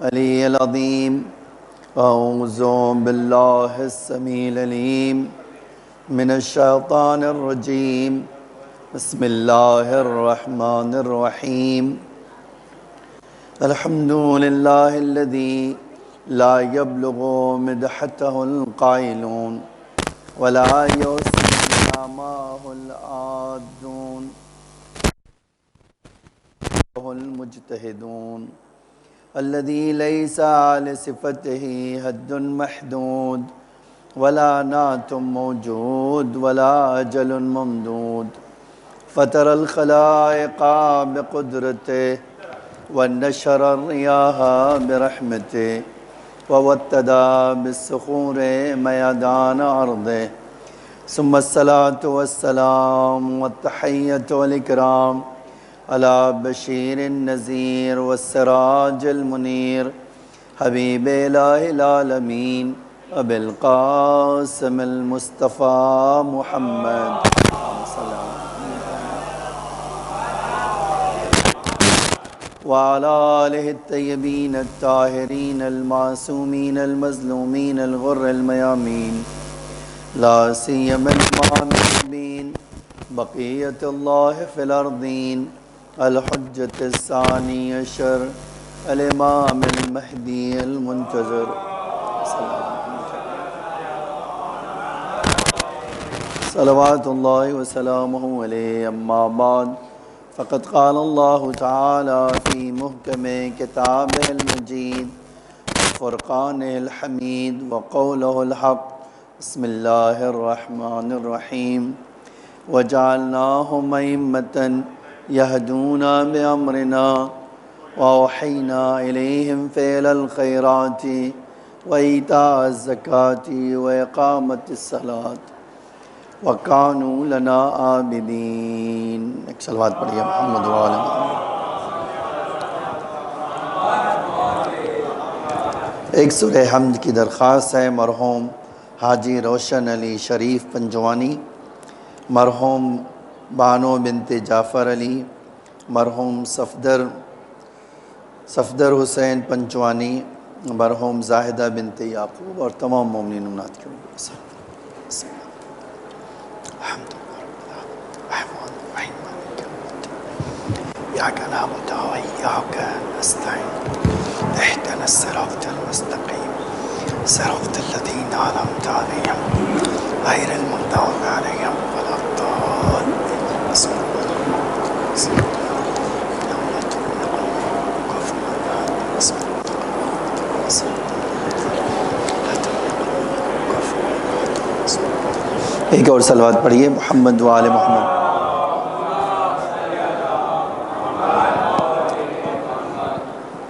العلی العظیم اعوذ باللہ السمیع العلیم من الشیطان الرجیم بسم اللہ الرحمن الرحیم الحمد للہ الذی لا يبلغ مدحته القائلون ولا يوصي نعماه العادون المجتهدون الذي ليس لصفته حد محدود ولا نعت موجود ولا أجل ممدود فطر الخلائق بقدرته ونشر الرياح برحمته ووتدا بالصخور ميدان أرضه ثم الصلاة والسلام والتحية والإكرام على بشير النذير والسراج المنير حبيب إله العالمين أبي القاسم المصطفى محمد وعلى آله الطيبين الطاهرين المعصومين المظلومين الغر الميامين لا سيما المعصومين بقية الله في الأرضين الحجة الثاني عشر الإمام المهدي المنتظر صلوات الله وسلامه عليه أما بعد فقد قال الله تعالى في محكم كتابه المجيد وفرقانه الحميد وقوله الحق بسم الله الرحمن الرحيم وجعلناهم أئمة يهدون بأمرنا وأوحينا إليهم فعل الخيرات وإيتاء الزكاة وإقامة الصلاة وكانوا لنا عابدين. ایک صلوات پڑھیے محمد وآل محمد. ایک سورہ حمد کی درخواست ہے مرحوم حاجی روشن علی شریف پنجوانی، مرحوم بانو بنت جعفر علی، مرحوم صفدر حسین پنجوانی، مرحوم زاہدہ بنت یعقوب اور تمام مومنین امنات کے إياك نعبد وإياك نستعين اهدنا الصراط المستقيم صراط الذين أنعمت عليهم غير المغضوب عليهم ولا الضالين. بسم الله الرحمن الرحيم. ایک اور صلوات پڑھیے محمد وآل محمد.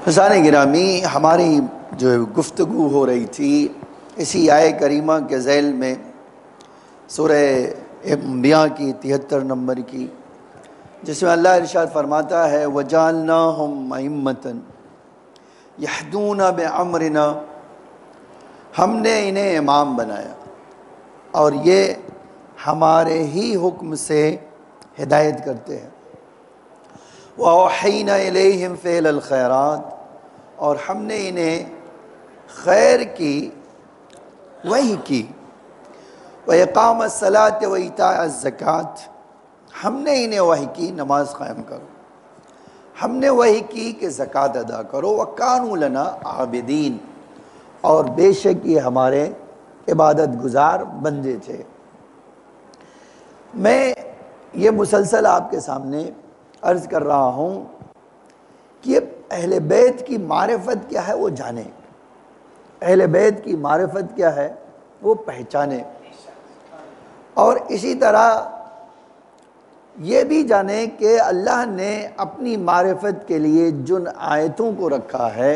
حضرات گرامی، ہماری جو گفتگو ہو رہی تھی اسی آیہ کریمہ کے ذیل میں سورہ انبیاء کی 73 نمبر کی، جس میں اللہ ارشاد فرماتا ہے وَجَعَلْنَاهُمْ أَئِمَّةً يَهْدُونَ بِأَمْرِنَا، ہم نے انہیں امام بنایا اور یہ ہمارے ہی حکم سے ہدایت کرتے ہیں. وَأَوْحَيْنَا إِلَيْهِمْ فِعْلَ الْخَيْرَاتِ، اور ہم نے انہیں خیر کی وحی کی. وَإِقَامَ الصَّلَاةِ وَإِيتَاءَ الزَّكَاةِ، ہم نے انہیں وحی کی نماز قائم کرو، ہم نے وحی کی کہ زکوٰۃ ادا کرو. وَكَانُوا لَنَا عَابِدِينَ، اور بے شک یہ ہمارے عبادت گزار بندے تھے. میں یہ مسلسل آپ کے سامنے عرض کر رہا ہوں کہ اہل بیت کی معرفت کیا ہے وہ جانیں، اہل بیت کی معرفت کیا ہے وہ پہچانیں، اور اسی طرح یہ بھی جانیں کہ اللہ نے اپنی معرفت کے لیے جن آیتوں کو رکھا ہے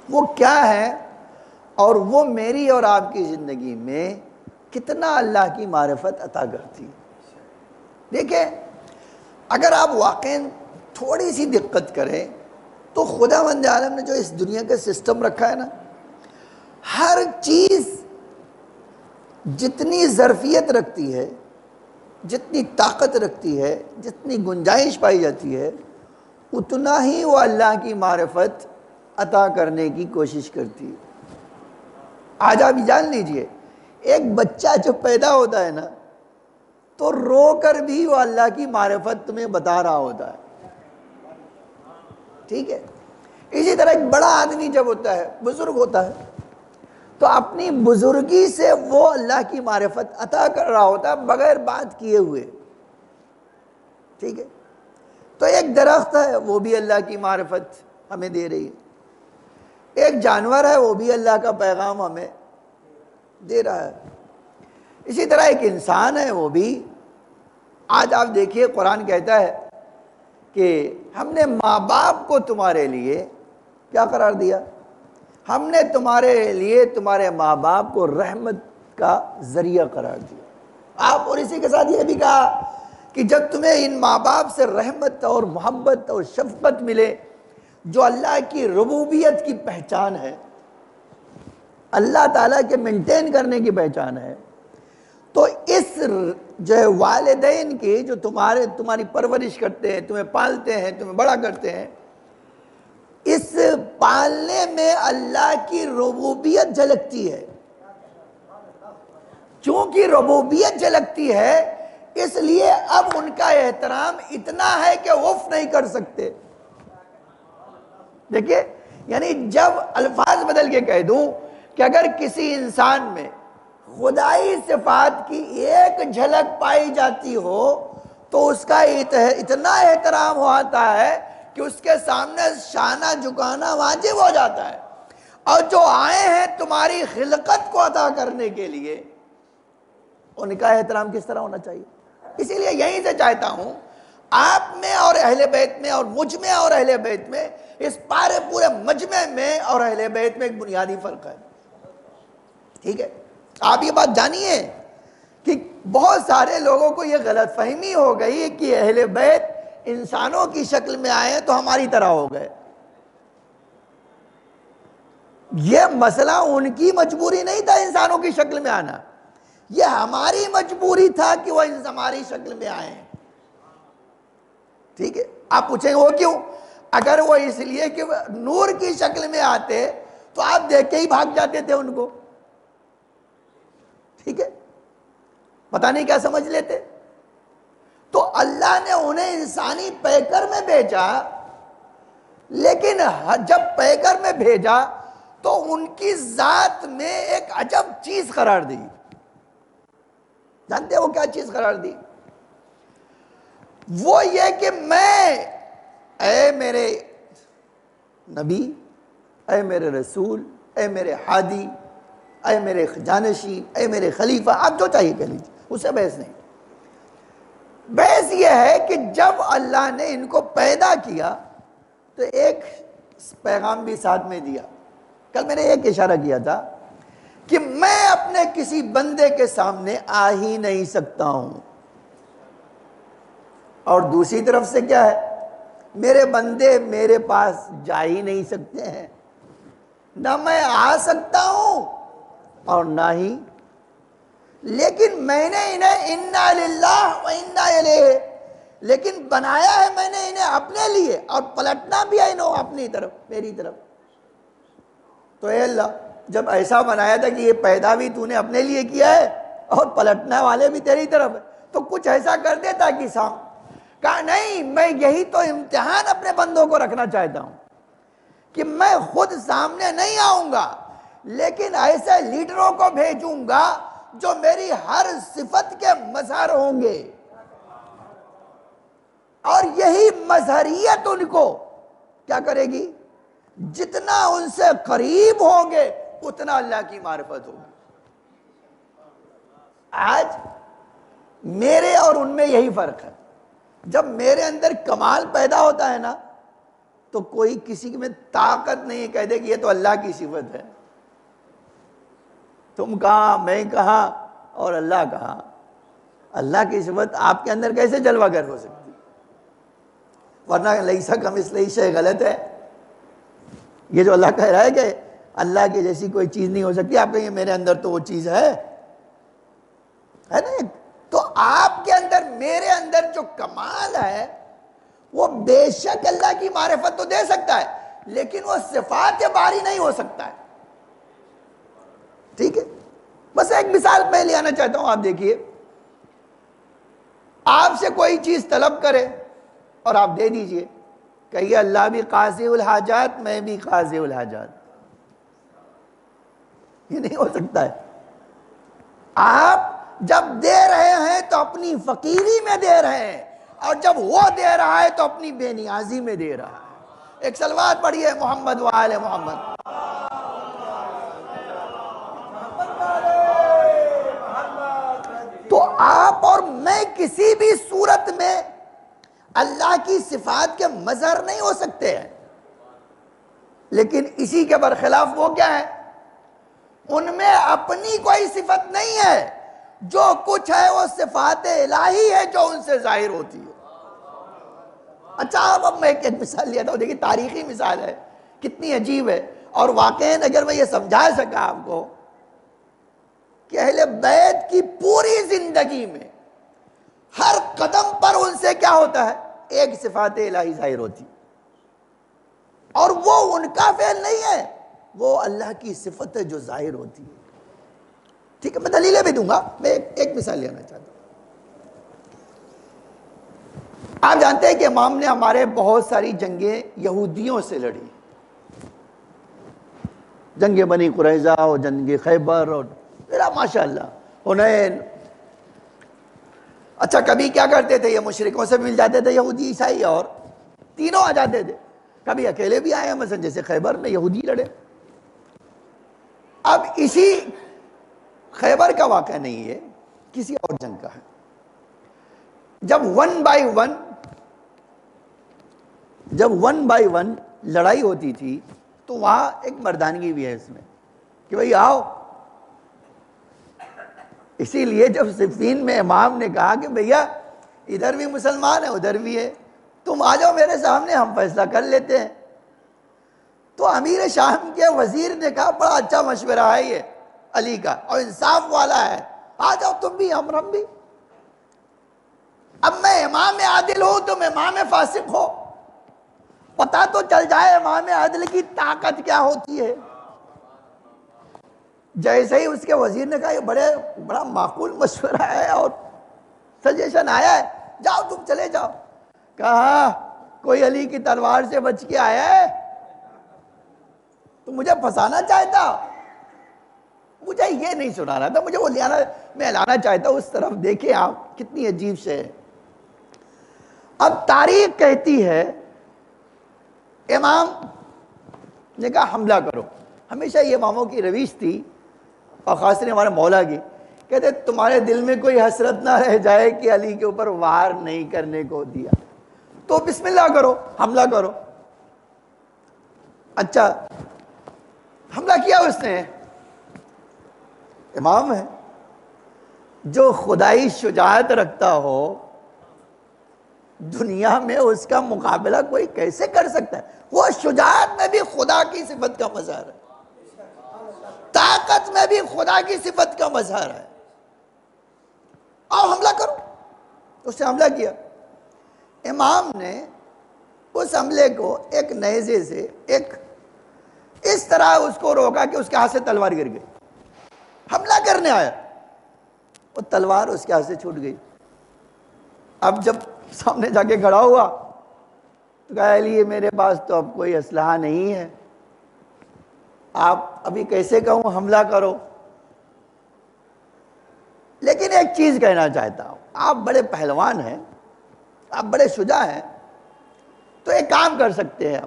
وہ کیا ہے، اور وہ میری اور آپ کی زندگی میں کتنا اللہ کی معرفت عطا کرتی ہے. دیکھیں، اگر آپ واقعاً تھوڑی سی دقت کریں تو خداوند عالم نے جو اس دنیا کا سسٹم رکھا ہے نا، ہر چیز جتنی ظرفیت رکھتی ہے، جتنی طاقت رکھتی ہے، جتنی گنجائش پائی جاتی ہے، اتنا ہی وہ اللہ کی معرفت عطا کرنے کی کوشش کرتی ہے۔ آج آپ جان لیجئے، ایک بچہ جو پیدا ہوتا ہے نا تو رو کر بھی وہ اللہ کی معرفت تمہیں بتا رہا ہوتا ہے، ٹھیک ہے؟ اسی طرح ایک بڑا آدمی جب ہوتا ہے، بزرگ ہوتا ہے، تو اپنی بزرگی سے وہ اللہ کی معرفت عطا کر رہا ہوتا ہے بغیر بات کیے ہوئے، ٹھیک ہے؟ تو ایک درخت ہے، وہ بھی اللہ کی معرفت ہمیں دے رہی ہے، ایک جانور ہے، وہ بھی اللہ کا پیغام ہمیں دے رہا ہے، اسی طرح ایک انسان ہے، وہ بھی۔ آج آپ دیکھیے قرآن کہتا ہے کہ ہم نے ماں باپ کو تمہارے لیے کیا قرار دیا؟ ہم نے تمہارے لیے تمہارے ماں باپ کو رحمت کا ذریعہ قرار دیا۔ آپ اور اسی کے ساتھ یہ بھی کہا کہ جب تمہیں ان ماں باپ سے رحمت اور محبت اور شفقت ملے، جو اللہ کی ربوبیت کی پہچان ہے، اللہ تعالیٰ کے مینٹین کرنے کی پہچان ہے، تو اس جو ہے والدین کی جو تمہاری پرورش کرتے ہیں، تمہیں پالتے ہیں، تمہیں بڑا کرتے ہیں، اس پالنے میں اللہ کی ربوبیت جھلکتی ہے۔ چونکہ ربوبیت جھلکتی ہے، اس لیے اب ان کا احترام اتنا ہے کہ وف نہیں کر سکتے۔ دیکھیے، یعنی جب الفاظ بدل کے کہہ دوں کہ اگر کسی انسان میں خدائی صفات کی ایک جھلک پائی جاتی ہو تو اس کا اتنا احترام ہوتا ہے کہ اس کے سامنے شانہ جھکانا واجب ہو جاتا ہے۔ اور جو آئے ہیں تمہاری خلقت کو عطا کرنے کے لیے، ان کا احترام کس طرح ہونا چاہیے؟ اسی لیے یہیں سے چاہتا ہوں آپ میں اور اہل بیت میں، اور مجھ میں اور اہل بیت میں، اس پورے مجمع میں اور اہل بیت میں ایک بنیادی فرق ہے، ٹھیک ہے؟ آپ یہ بات جانیے کہ بہت سارے لوگوں کو یہ غلط فہمی ہو گئی کہ اہل بیت انسانوں کی شکل میں آئے تو ہماری طرح ہو گئے۔ یہ مسئلہ ان کی مجبوری نہیں تھا انسانوں کی شکل میں آنا، یہ ہماری مجبوری تھا کہ وہ ہماری شکل میں آئے، ٹھیک ہے؟ آپ پوچھیں گے وہ کیوں؟ اگر وہ اس لیے کہ نور کی شکل میں آتے تو آپ دیکھ کے ہی بھاگ جاتے تھے ان کو، ٹھیک ہے؟ پتہ نہیں کیا سمجھ لیتے۔ تو اللہ نے انہیں انسانی پیکر میں بھیجا، لیکن جب پیکر میں بھیجا تو ان کی ذات میں ایک عجب چیز قرار دی۔ جانتے ہیں وہ کیا چیز قرار دی؟ وہ یہ کہ اے میرے نبی، اے میرے رسول، اے میرے ہادی، اے میرے جانشین، اے میرے خلیفہ، آپ جو چاہیے کہہ لیجیے، اس سے بحث نہیں۔ بحث یہ ہے کہ جب اللہ نے ان کو پیدا کیا تو ایک پیغام بھی ساتھ میں دیا۔ کل میں نے ایک اشارہ کیا تھا کہ میں اپنے کسی بندے کے سامنے آ ہی نہیں سکتا ہوں، اور دوسری طرف سے کیا ہے، میرے بندے میرے پاس جا ہی نہیں سکتے ہیں، نہ میں آ سکتا ہوں اور نہ ہی، لیکن میں نے انہیں انا للہ و انا الیہ، لیکن بنایا ہے میں نے انہیں اپنے لیے، اور پلٹنا بھی ہے انہوں اپنی طرف، میری طرف۔ تو اے اللہ، جب ایسا بنایا تھا کہ یہ پیدا بھی تو نے اپنے لیے کیا ہے اور پلٹنے والے بھی تیری طرف ہے، تو کچھ ایسا کر دیتا کہ کہا نہیں، میں یہی تو امتحان اپنے بندوں کو رکھنا چاہتا ہوں کہ میں خود سامنے نہیں آؤں گا، لیکن ایسے لیڈروں کو بھیجوں گا جو میری ہر صفت کے مظہر ہوں گے، اور یہی مظہریت ان کو کیا کرے گی؟ جتنا ان سے قریب ہوں گے اتنا اللہ کی معرفت ہوگی۔ آج میرے اور ان میں یہی فرق ہے۔ جب میرے اندر کمال پیدا ہوتا ہے نا تو کوئی کسی میں طاقت نہیں کہہ دے کہ یہ تو اللہ کی صفت ہے۔ تم کہاں، میں کہاں، اور اللہ کہاں؟ اللہ کی صفت آپ کے اندر کیسے جلوہ گر ہو سکتی؟ ورنہ لیسا کمثلہ شیء غلط ہے۔ یہ جو اللہ کہہ رہا ہے کہ اللہ کی جیسی کوئی چیز نہیں ہو سکتی، آپ کہیں میرے اندر تو وہ چیز ہے نا؟ تو آپ کے اندر، میرے اندر جو کمال ہے وہ بے شک اللہ کی معرفت تو دے سکتا ہے، لیکن وہ صفات باری نہیں ہو سکتا ہے. ٹھیک ہے. بس ایک مثال میں لے آنا چاہتا ہوں. آپ دیکھیے, آپ سے کوئی چیز طلب کرے اور آپ دے دیجئے, کہیے اللہ بھی قاضی الحاجات, میں بھی قاضی الحاجات. یہ نہیں ہو سکتا ہے. آپ جب دے رہے ہیں تو اپنی فقیری میں دے رہے ہیں, اور جب وہ دے رہا ہے تو اپنی بے نیازی میں دے رہا ہے. ایک صلوات پڑھیے محمد وآل محمد. تو آپ اور میں کسی بھی صورت میں اللہ کی صفات کے مظہر نہیں ہو سکتے ہیں, لیکن اسی کے برخلاف وہ کیا ہے, ان میں اپنی کوئی صفت نہیں ہے. جو کچھ ہے وہ صفات الہی ہے جو ان سے ظاہر ہوتی ہے. اچھا, اب میں ایک مثال لیا تھا, دیکھیں تاریخی مثال ہے, کتنی عجیب ہے. اور واقعاً اگر میں یہ سمجھا سکا آپ کو کہ اہل بیت کی پوری زندگی میں ہر قدم پر ان سے کیا ہوتا ہے, ایک صفات الہی ظاہر ہوتی, اور وہ ان کا فعل نہیں ہے, وہ اللہ کی صفت ہے جو ظاہر ہوتی ہے. ٹھیک ہے, میں دلیلیں بھی دوں گا. میں ایک مثال لینا چاہتا ہوں. آپ جانتے ہیں کہ امام نے ہمارے بہت ساری جنگیں یہودیوں سے لڑی, جنگ بنی قریظہ اور جنگ خیبر اور ماشاءاللہ حنین. اچھا, کبھی کیا کرتے تھے, یہ مشرکوں سے مل جاتے تھے یہودی عیسائی, اور تینوں آ جاتے تھے. کبھی اکیلے بھی آئے ہیں, مثلا جیسے خیبر میں یہودی لڑے. اب اسی خیبر کا واقعہ نہیں ہے, کسی اور جنگ کا ہے. جب ون بائی ون لڑائی ہوتی تھی تو وہاں ایک مردانگی بھی ہے اس میں کہ بھئی آؤ. اسی لیے جب صفین میں امام نے کہا کہ بھیا ادھر بھی مسلمان ہے ادھر بھی ہے, تم آ جاؤ میرے سامنے, ہم فیصلہ کر لیتے ہیں. تو امیر شام کے وزیر نے کہا بڑا اچھا مشورہ ہے یہ علی کا, اور انصاف والا ہے, آ جاؤ تم بھی ہم بھی. اب میں امام عادل ہوں, تم امام فاسق ہو, پتہ تو چل جائے امام عادل کی طاقت کیا ہوتی ہے. جیسے ہی اس کے وزیر نے کہا یہ بڑا معقول مشورہ ہے اور سجیشن آیا ہے, جاؤ تم چلے جاؤ. کہا کوئی علی کی تلوار سے بچ کے آیا ہے, تو مجھے پھنسانا چاہتا, مجھے یہ نہیں سنانا تھا, مجھے وہ میں لانا چاہتا ہوں اس طرف. دیکھیں آپ کتنی عجیب سے ہے. اب تاریخ کہتی ہے امام نے کہا حملہ کرو. ہمیشہ یہ اماموں کی رویش تھی, اور خاص طور ہمارے مولا کی, کہتے تمہارے دل میں کوئی حسرت نہ رہ جائے کہ علی کے اوپر وار نہیں کرنے کو دیا, تو بسم اللہ کرو, حملہ کرو. اچھا, حملہ کیا اس نے. امام ہے جو خدائی شجاعت رکھتا ہو, دنیا میں اس کا مقابلہ کوئی کیسے کر سکتا ہے. وہ شجاعت میں بھی خدا کی صفت کا مظہر ہے, طاقت میں بھی خدا کی صفت کا مظہر ہے. آؤ حملہ کرو. اس نے حملہ کیا. امام نے اس حملے کو ایک نیزے سے ایک اس طرح اس کو روکا کہ اس کے ہاتھ سے تلوار گر گئی. حملہ کرنے آیا, وہ تلوار اس کے ہاتھ سے چھوٹ گئی. اب جب سامنے جا کے کھڑا ہوا تو کہا علی میرے پاس تو اب کوئی اسلحہ نہیں ہے, آپ ابھی کیسے کہوں حملہ کرو. لیکن ایک چیز کہنا چاہتا ہوں, آپ بڑے پہلوان ہیں, آپ بڑے شجاع ہیں, تو ایک کام کر سکتے ہیں,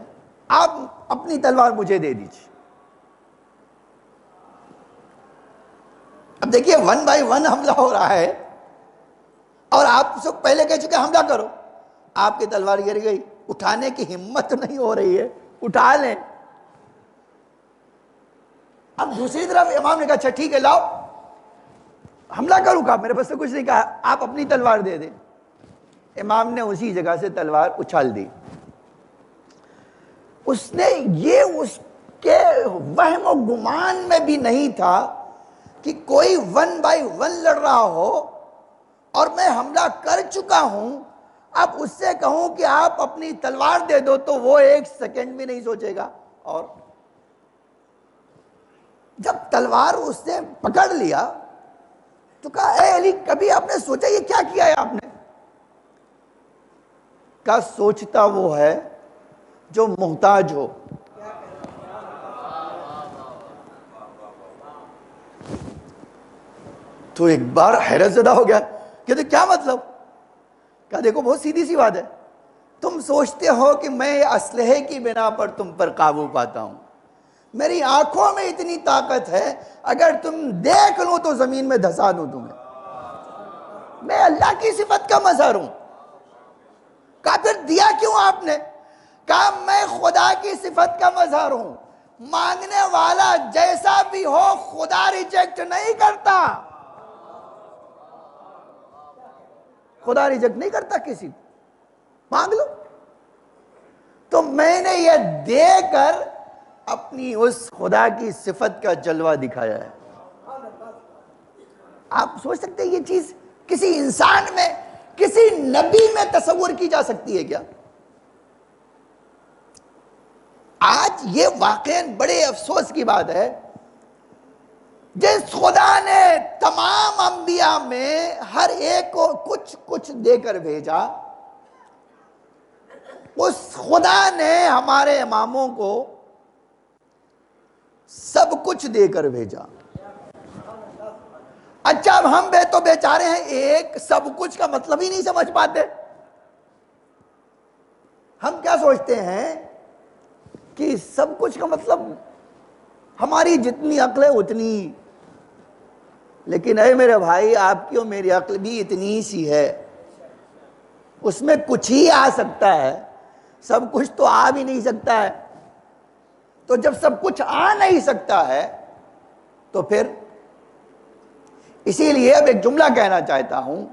آپ اپنی تلوار مجھے دے دیجیے. اب دیکھیے 1 بائی 1 حملہ ہو رہا ہے, اور آپ سب پہلے کہہ چکے حملہ کرو. آپ کی تلوار گر گئی, اٹھانے کی ہمت نہیں ہو رہی ہے, اٹھا لیں. اب دوسری طرف امام نے کہا اچھا ٹھیک ہے لاؤ حملہ کروں. کہا میرے پاس سے کچھ نہیں, کہا آپ اپنی تلوار دے دیں. امام نے اسی جگہ سے تلوار اچھال دی. اس نے یہ اس کے وہم و گمان میں بھی نہیں تھا کہ کوئی 1 بائی 1 لڑ رہا ہو اور میں حملہ کر چکا ہوں, اب اس سے کہوں کہ آپ اپنی تلوار دے دو تو وہ ایک سیکنڈ بھی نہیں سوچے گا. اور جب تلوار اس نے پکڑ لیا تو کہا اے علی کبھی آپ نے سوچا یہ کیا کیا ہے آپ نے؟ کہا سوچتا وہ ہے جو محتاج ہو. تو ایک بار حیرت زدہ ہو گیا کہ کیا مطلب؟ کہا دیکھو بہت سیدھی سی بات ہے، تم سوچتے ہو کہ میں اسلحے کی بنا پر تم پر قابو پاتا ہوں، میری آنکھوں میں اتنی طاقت ہے اگر تم دیکھ لوں تو زمین میں دھسا دوں تمہیں. میں اللہ کی صفت کا مظہر ہوں. کہا پھر دیا کیوں آپ نے؟ کہا میں خدا کی صفت کا مظہر ہوں، مانگنے والا جیسا بھی ہو خدا ریجیکٹ نہیں کرتا. خدا ریجیکٹ نہیں کرتا کسی کو، مانگ لو. تو میں نے یہ دے کر اپنی اس خدا کی صفت کا جلوہ دکھایا ہے. آپ سوچ سکتے ہیں یہ چیز کسی انسان میں، کسی نبی میں تصور کی جا سکتی ہے کیا؟ آج یہ واقعاً بڑے افسوس کی بات ہے، جس خدا نے تمام انبیاء میں ہر ایک کو کچھ کچھ دے کر بھیجا، اس خدا نے ہمارے اماموں کو سب کچھ دے کر بھیجا. اچھا اب ہم تو بیچارے ہیں ایک سب کچھ کا مطلب ہی نہیں سمجھ پاتے. ہم کیا سوچتے ہیں کہ سب کچھ کا مطلب ہماری جتنی عقل ہے اتنی، لیکن اے میرے بھائی آپ کی اور میری عقل بھی اتنی سی ہے، اس میں کچھ ہی آ سکتا ہے، سب کچھ تو آ بھی نہیں سکتا ہے. تو جب سب کچھ آ نہیں سکتا ہے تو پھر اسی لیے اب ایک جملہ کہنا چاہتا ہوں،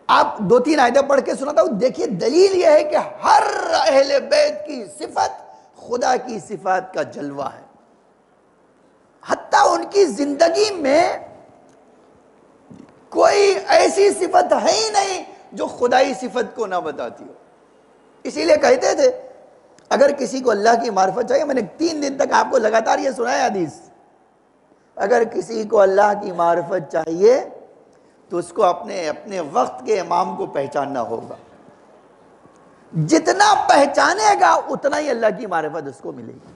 آپ 2-3 آیتیں پڑھ کے سناتا ہوں. دیکھیے دلیل یہ ہے کہ ہر اہل بیت کی صفت خدا کی صفات کا جلوہ ہے. حتیٰ ان کی زندگی میں کوئی ایسی صفت ہے ہی نہیں جو خدائی صفت کو نہ بتاتی ہو. اسی لیے کہتے تھے اگر کسی کو اللہ کی معرفت چاہیے، میں نے 3 دن تک آپ کو لگاتار یہ سنایا حدیث، اگر کسی کو اللہ کی معرفت چاہیے تو اس کو اپنے وقت کے امام کو پہچاننا ہوگا. جتنا پہچانے گا اتنا ہی اللہ کی معرفت اس کو ملے گی.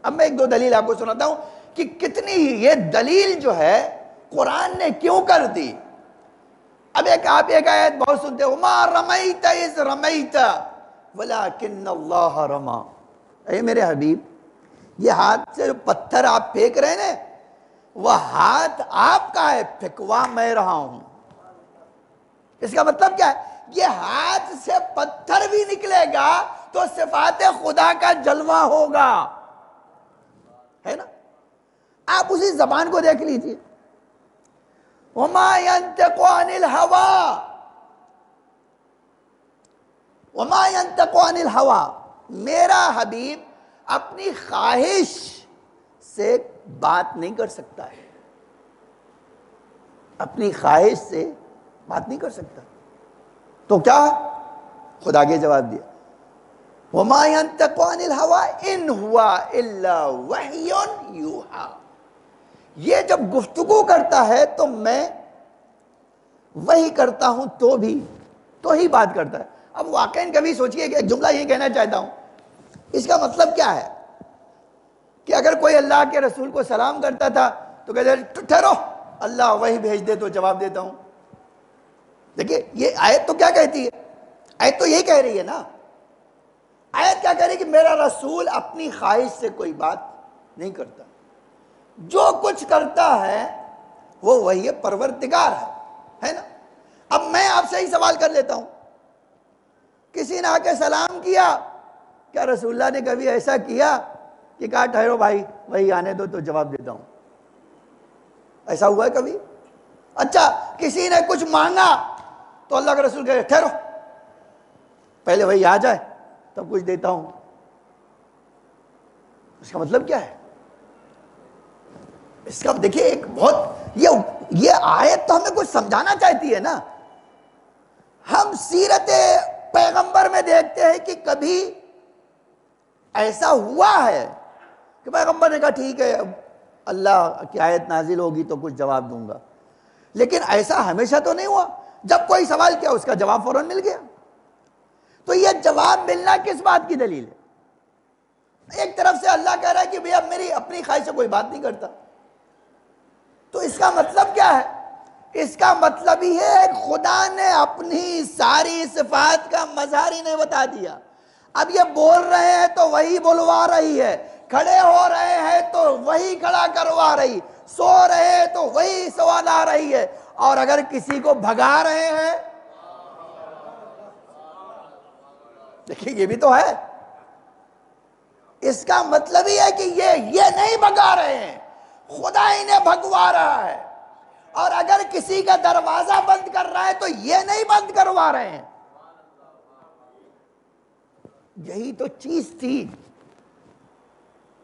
اب میں 1-2 دلیل آپ کو سناتا ہوں کہ کتنی یہ دلیل جو ہے قرآن نے کیوں کر دی. اب آپ ایک آیت بہت سنتے ہو، ما رمیت اذ رمیت ولکن اللہ رما. اے میرے حبیب یہ ہاتھ سے جو پتھر آپ پھینک رہے ہیں وہ ہاتھ آپ کا ہے، پھینکوا میں رہا ہوں. اس کا مطلب کیا ہے؟ یہ ہاتھ سے پتھر بھی نکلے گا تو صفات خدا کا جلوہ ہوگا، ہے نا؟ آپ اسی زبان کو دیکھ لیجئے، وما ينطق عن الهوى، وما ينطق عن الهوى، میرا حبیب اپنی خواہش سے بات نہیں کر سکتا ہے، اپنی خواہش سے بات نہیں کر سکتا. تو کیا خدا کے جواب دیا، وما ينطق عن الهوى ان هو الا وحی یوحی. یہ جب گفتگو کرتا ہے تو میں وہی کرتا ہوں تو ہی بات کرتا ہے. اب واقعاً کبھی سوچئے کہ ایک جملہ یہ کہنا چاہتا ہوں، اس کا مطلب کیا ہے کہ اگر کوئی اللہ کے رسول کو سلام کرتا تھا تو کہتے ٹھہرو اللہ وہی بھیج دے تو جواب دیتا ہوں. دیکھیے یہ آیت تو کیا کہتی ہے؟ آیت تو یہی کہہ رہی ہے نا. آیت کیا کہہ رہی ہے کہ میرا رسول اپنی خواہش سے کوئی بات نہیں کرتا، جو کچھ کرتا ہے وہ وہی پروردگار ہے نا. اب میں آپ سے ہی سوال کر لیتا ہوں، کسی نے آ کے سلام کیا، کیا رسول اللہ نے کبھی ایسا کیا کہ کہا ٹھہرو بھائی وہی آنے دو تو جواب دیتا ہوں؟ ایسا ہوا ہے کبھی؟ اچھا کسی نے کچھ مانگا تو اللہ کے رسول کہے ٹھہرو پہلے وہی آ جائے تب کچھ دیتا ہوں. اس کا مطلب کیا ہے؟ اس کا دیکھیے ایک بہت یہ آیت تو ہمیں کچھ سمجھانا چاہتی ہے نا. ہم سیرت پیغمبر میں دیکھتے ہیں کہ کبھی ایسا ہوا ہے کہ پیغمبر نے کہا ٹھیک ہے اللہ کی آیت نازل ہوگی تو کچھ جواب دوں گا، لیکن ایسا ہمیشہ تو نہیں ہوا، جب کوئی سوال کیا اس کا جواب فوراً مل گیا۔ تو یہ جواب ملنا کس بات کی دلیل ہے؟ ایک طرف سے اللہ کہہ رہا ہے کہ بھئی اب میری اپنی خواہش سے کوئی بات نہیں کرتا، تو اس کا مطلب کیا ہے؟ اس کا مطلب ہی ہے خدا نے اپنی ساری صفات کا مظہر ہی نہیں بتا دیا۔ اب یہ بول رہے ہیں تو وہی بلوا رہی ہے، کھڑے ہو رہے ہیں تو وہی کھڑا کروا رہی، سو رہے ہیں تو وہی سوا رہی ہے، اور اگر کسی کو بھگا رہے ہیں، دیکھیں یہ بھی تو ہے۔ اس کا مطلب ہی ہے کہ یہ نہیں بھگا رہے ہیں، خدا انہیں بھگوا رہا ہے، اور اگر کسی کا دروازہ بند کر رہا ہے تو یہ نہیں بند کروا رہے ہیں۔ یہی تو چیز تھی۔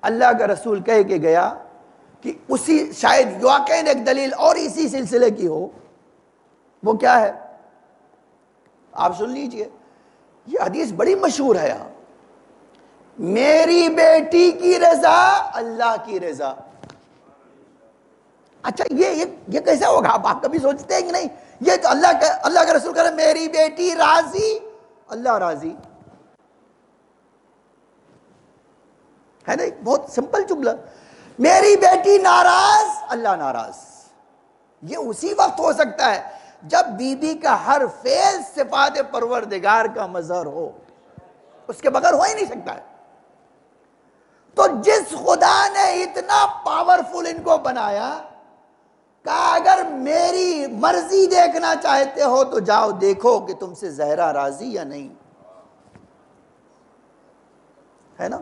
اللہ کا رسول کہہ کے گیا کہ اسی شاید واقعی ایک دلیل اور اسی سلسلے کی ہو، وہ کیا ہے آپ سن لیجئے، یہ حدیث بڑی مشہور ہے یہاں، میری بیٹی کی رضا اللہ کی رضا۔ اچھا یہ کیسے ہوگا؟ آپ کبھی سوچتے ہیں کہ نہیں یہ تو اللہ کا رسول کہہ رہے میری بیٹی راضی اللہ راضی ہے نا، بہت سمپل جملہ، میری بیٹی ناراض اللہ ناراض۔ یہ اسی وقت ہو سکتا ہے جب بی کا ہر فعل صفات پروردگار کا مظہر ہو، اس کے بغیر ہو ہی نہیں سکتا ہے۔ تو جس خدا نے اتنا پاورفل ان کو بنایا، کہا اگر میری مرضی دیکھنا چاہتے ہو تو جاؤ دیکھو کہ تم سے زہرا راضی یا نہیں، ہے نا۔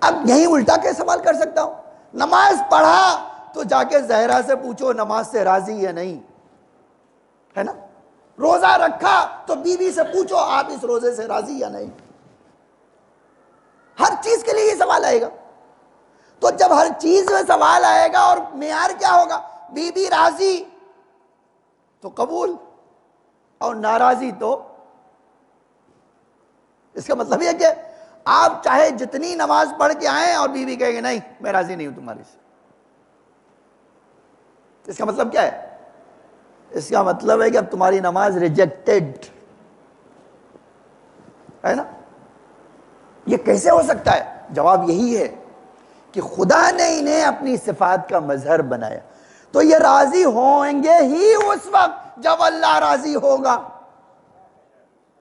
اب یہی الٹا کے سوال کر سکتا ہوں، نماز پڑھا تو جا کے زہرا سے پوچھو نماز سے راضی یا نہیں، ہے نا۔ روزہ رکھا تو بیوی سے پوچھو آپ اس روزے سے راضی یا نہیں۔ ہر چیز کے لیے یہ سوال آئے گا، تو جب ہر چیز میں سوال آئے گا اور معیار کیا ہوگا؟ بی راضی تو قبول، اور ناراضی تو، اس کا مطلب یہ کہ آپ چاہے جتنی نماز پڑھ کے آئیں اور بیوی کہے گی نہیں میں راضی نہیں ہوں تمہاری سے، اس کا مطلب کیا ہے؟ اس کا مطلب ہے کہ اب تمہاری نماز ریجیکٹڈ ہے نا۔ یہ کیسے ہو سکتا ہے؟ جواب یہی ہے کہ خدا نے انہیں اپنی صفات کا مظہر بنایا، تو یہ راضی ہوں گے ہی اس وقت جب اللہ راضی ہوگا،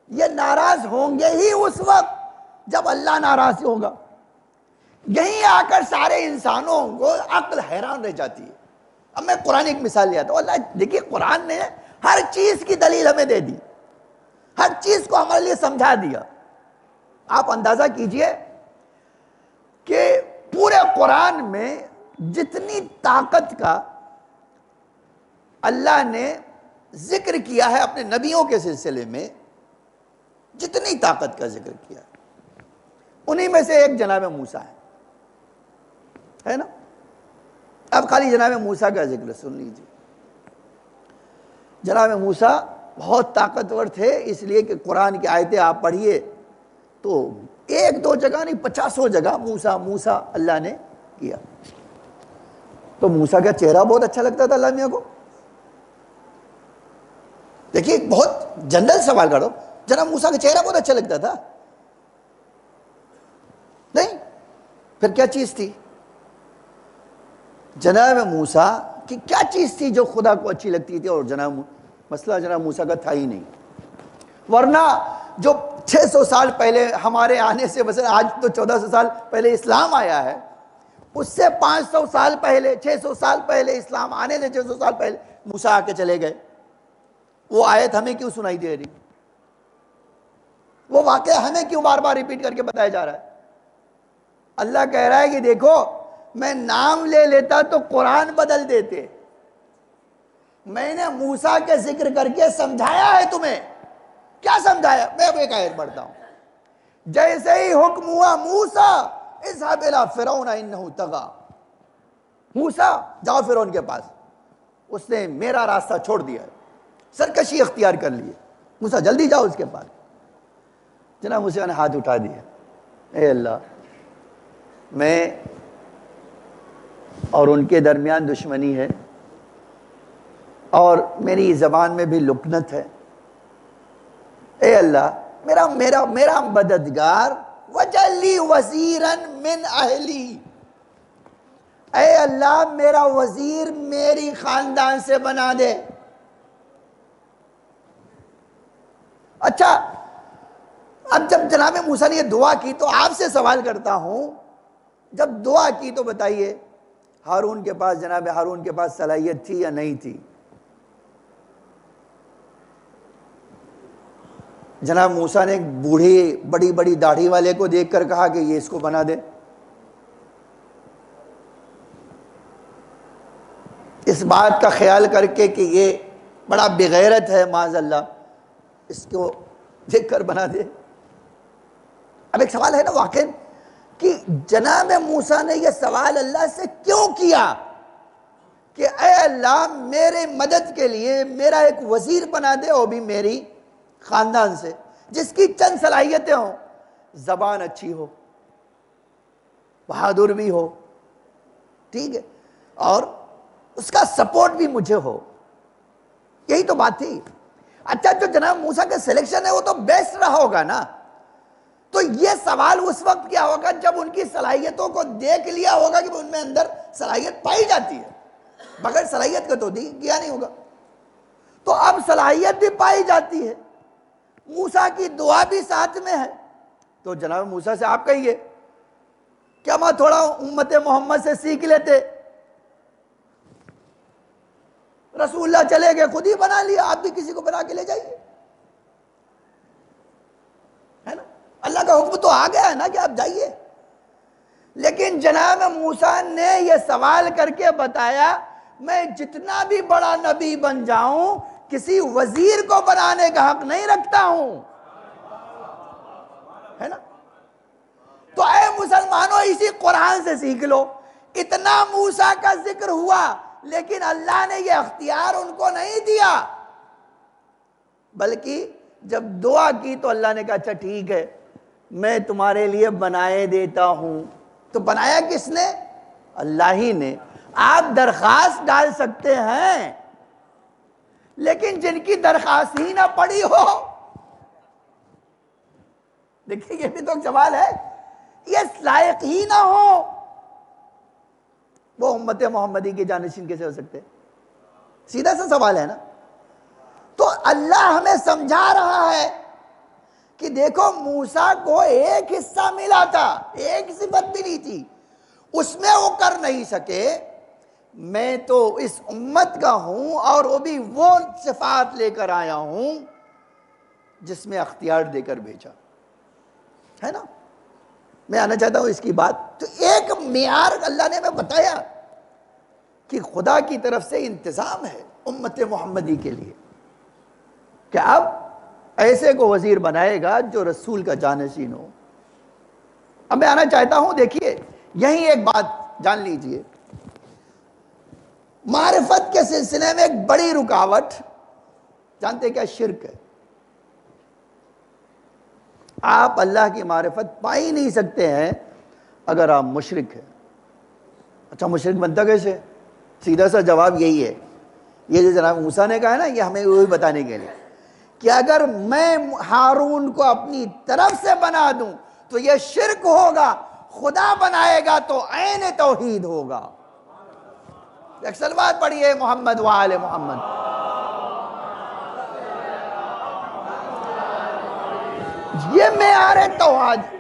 یہ ناراض ہوں گے ہی اس وقت جب اللہ ناراض ہوگا۔ یہیں آ کر سارے انسانوں کو عقل حیران رہ جاتی ہے۔ اب میں قرآن ایک مثال لیا تھا، اللہ دیکھیے قرآن نے ہر چیز کی دلیل ہمیں دے دی، ہر چیز کو ہمارے لیے سمجھا دیا۔ آپ اندازہ کیجئے کہ پورے قرآن میں جتنی طاقت کا اللہ نے ذکر کیا ہے اپنے نبیوں کے سلسلے میں، جتنی طاقت کا ذکر کیا ہے انہی میں سے ایک جناب موسیٰ ہے نا۔ اب خالی جناب موسیٰ کا ذکر سن لیجیے۔ جناب موسیٰ بہت طاقتور تھے، اس لیے کہ قرآن کی آیتیں آپ پڑھیے تو ایک دو جگہ نہیں 50 جگہ موسیٰ موسیٰ اللہ نے کیا۔ تو موسیٰ کا چہرہ بہت اچھا لگتا تھا اللہ میاں کو۔ دیکھیے بہت جنرل سوال کرو، جناب موسیٰ کا چہرہ بہت اچھا لگتا تھا نہیں؟ پھر کیا چیز تھی؟ جناب موسیٰ کی کیا چیز تھی جو خدا کو اچھی لگتی تھی؟ اور مسئلہ جناب موسیٰ کا تھا ہی نہیں، ورنہ جو 600 سال پہلے ہمارے آنے سے، مثلا آج تو 1400 سال پہلے اسلام آیا ہے، اس سے 500 سال پہلے 600 سال پہلے اسلام آنے سے 600 سال پہلے موسیٰ آ کے چلے گئے۔ وہ آیت ہمیں کیوں سنائی دے رہی؟ وہ واقعہ ہمیں کیوں بار بار ریپیٹ کر کے بتایا جا رہا ہے؟ اللہ کہہ رہا ہے کہ دیکھو میں نام لے لیتا تو قرآن بدل دیتے، میں نے موسیٰ کے ذکر کر کے سمجھایا ہے تمہیں۔ کیا سمجھایا؟ میں اب ایک آیت پڑھتا ہوں۔ جیسے ہی حکم ہوا موسیٰ اذهب الى فرعون انه طغى، موسیٰ جاؤ فرعون کے پاس، اس نے میرا راستہ چھوڑ دیا ہے، سرکشی اختیار کر لیے. موسیٰ جلدی جاؤ اس کے پاس. جناب موسیٰ نے ہاتھ اٹھا دیا, اے اللہ میں اور ان کے درمیان دشمنی ہے اور میری زبان میں بھی لکنت ہے. اے اللہ میرا میرا میرا مددگار وَجَعَلْ لِي وَزِيرًا مِّنْ أَهْلِي, اے اللہ میرا وزیر میری خاندان سے بنا دے. اچھا اب جب جناب موسیٰ نے یہ دعا کی تو آپ سے سوال کرتا ہوں, جب دعا کی تو بتائیے ہارون کے پاس, جناب ہارون کے پاس صلاحیت تھی یا نہیں تھی؟ جناب موسیٰ نے ایک بوڑھی بڑی بڑی داڑھی والے کو دیکھ کر کہا کہ یہ اس کو بنا دے؟ اس بات کا خیال کر کے کہ یہ بڑا بغیرت ہے معاذ اللہ, اس کو دیکھ کر بنا دے؟ اب ایک سوال ہے نا واقع کہ جناب موسیٰ نے یہ سوال اللہ سے کیوں کیا کہ اے اللہ میرے مدد کے لیے میرا ایک وزیر بنا دے, وہ بھی میری خاندان سے, جس کی چند صلاحیتیں ہوں, زبان اچھی ہو, بہادر بھی ہو, ٹھیک ہے, اور اس کا سپورٹ بھی مجھے ہو. یہی تو بات تھی. اچھا جو جناب موسیٰ کا سلیکشن ہے وہ تو بیسٹ رہا ہوگا نا, تو یہ سوال اس وقت کیا ہوگا جب ان کی صلاحیتوں کو دیکھ لیا ہوگا کہ ان میں اندر صلاحیت پائی جاتی ہے, بغیر صلاحیت کا تو کیا نہیں ہوگا. تو اب صلاحیت بھی پائی جاتی ہے, موسیٰ کی دعا بھی ساتھ میں ہے, تو جناب موسیٰ سے آپ کہیے کیا ماں تھوڑا امت محمد سے سیکھ لیتے؟ رسول اللہ چلے گئے, خود ہی بنا لیا, آپ بھی کسی کو بنا کے لے جائیے, ہے نا. اللہ کا حکم تو آ گیا ہے نا کہ آپ جائیے. لیکن جناب موسیٰ نے یہ سوال کر کے بتایا میں جتنا بھی بڑا نبی بن جاؤں کسی وزیر کو بنانے کا حق نہیں رکھتا ہوں, ہے نا. تو اے مسلمانوں اسی قرآن سے سیکھ لو. اتنا موسیٰ کا ذکر ہوا لیکن اللہ نے یہ اختیار ان کو نہیں دیا, بلکہ جب دعا کی تو اللہ نے کہا اچھا ٹھیک ہے میں تمہارے لیے بنائے دیتا ہوں. تو بنایا کس نے؟ اللہ ہی نے. آپ درخواست ڈال سکتے ہیں لیکن جن کی درخواست ہی نہ پڑی ہو, دیکھیں یہ بھی تو سوال ہے, یہ لائق ہی نہ ہو, وہ امت محمدی کے جانشین کیسے ہو سکتے؟ سیدھا سا سوال ہے نا. تو اللہ ہمیں سمجھا رہا ہے کہ دیکھو موسیٰ کو ایک حصہ ملا تھا, ایک صفت ملی تھی, اس میں وہ کر نہیں سکے. میں تو اس امت کا ہوں اور وہ بھی وہ صفات لے کر آیا ہوں جس میں اختیار دے کر بھیجا, ہے نا. میں آنا چاہتا ہوں اس کی بات. تو ایک معیار اللہ نے ہمیں بتایا کہ خدا کی طرف سے انتظام ہے امت محمدی کے لیے کہ اب ایسے کو وزیر بنائے گا جو رسول کا جانشین ہو. اب میں آنا چاہتا ہوں, دیکھیے یہی ایک بات جان لیجئے, معرفت کے سلسلے میں ایک بڑی رکاوٹ جانتے کیا؟ شرک ہے. آپ اللہ کی معرفت پا ہی نہیں سکتے ہیں اگر آپ مشرک ہیں. اچھا مشرک بنتا کیسے؟ سیدھا سا جواب یہی ہے, یہ جو جناب موسیٰ نے کہا ہے نا, یہ ہمیں وہی بتانے کے لیے کہ اگر میں ہارون کو اپنی طرف سے بنا دوں تو یہ شرک ہوگا, خدا بنائے گا تو عین توحید ہوگا. ایک سلوات پڑھیے محمد وآل محمد. یہ معیار توحید.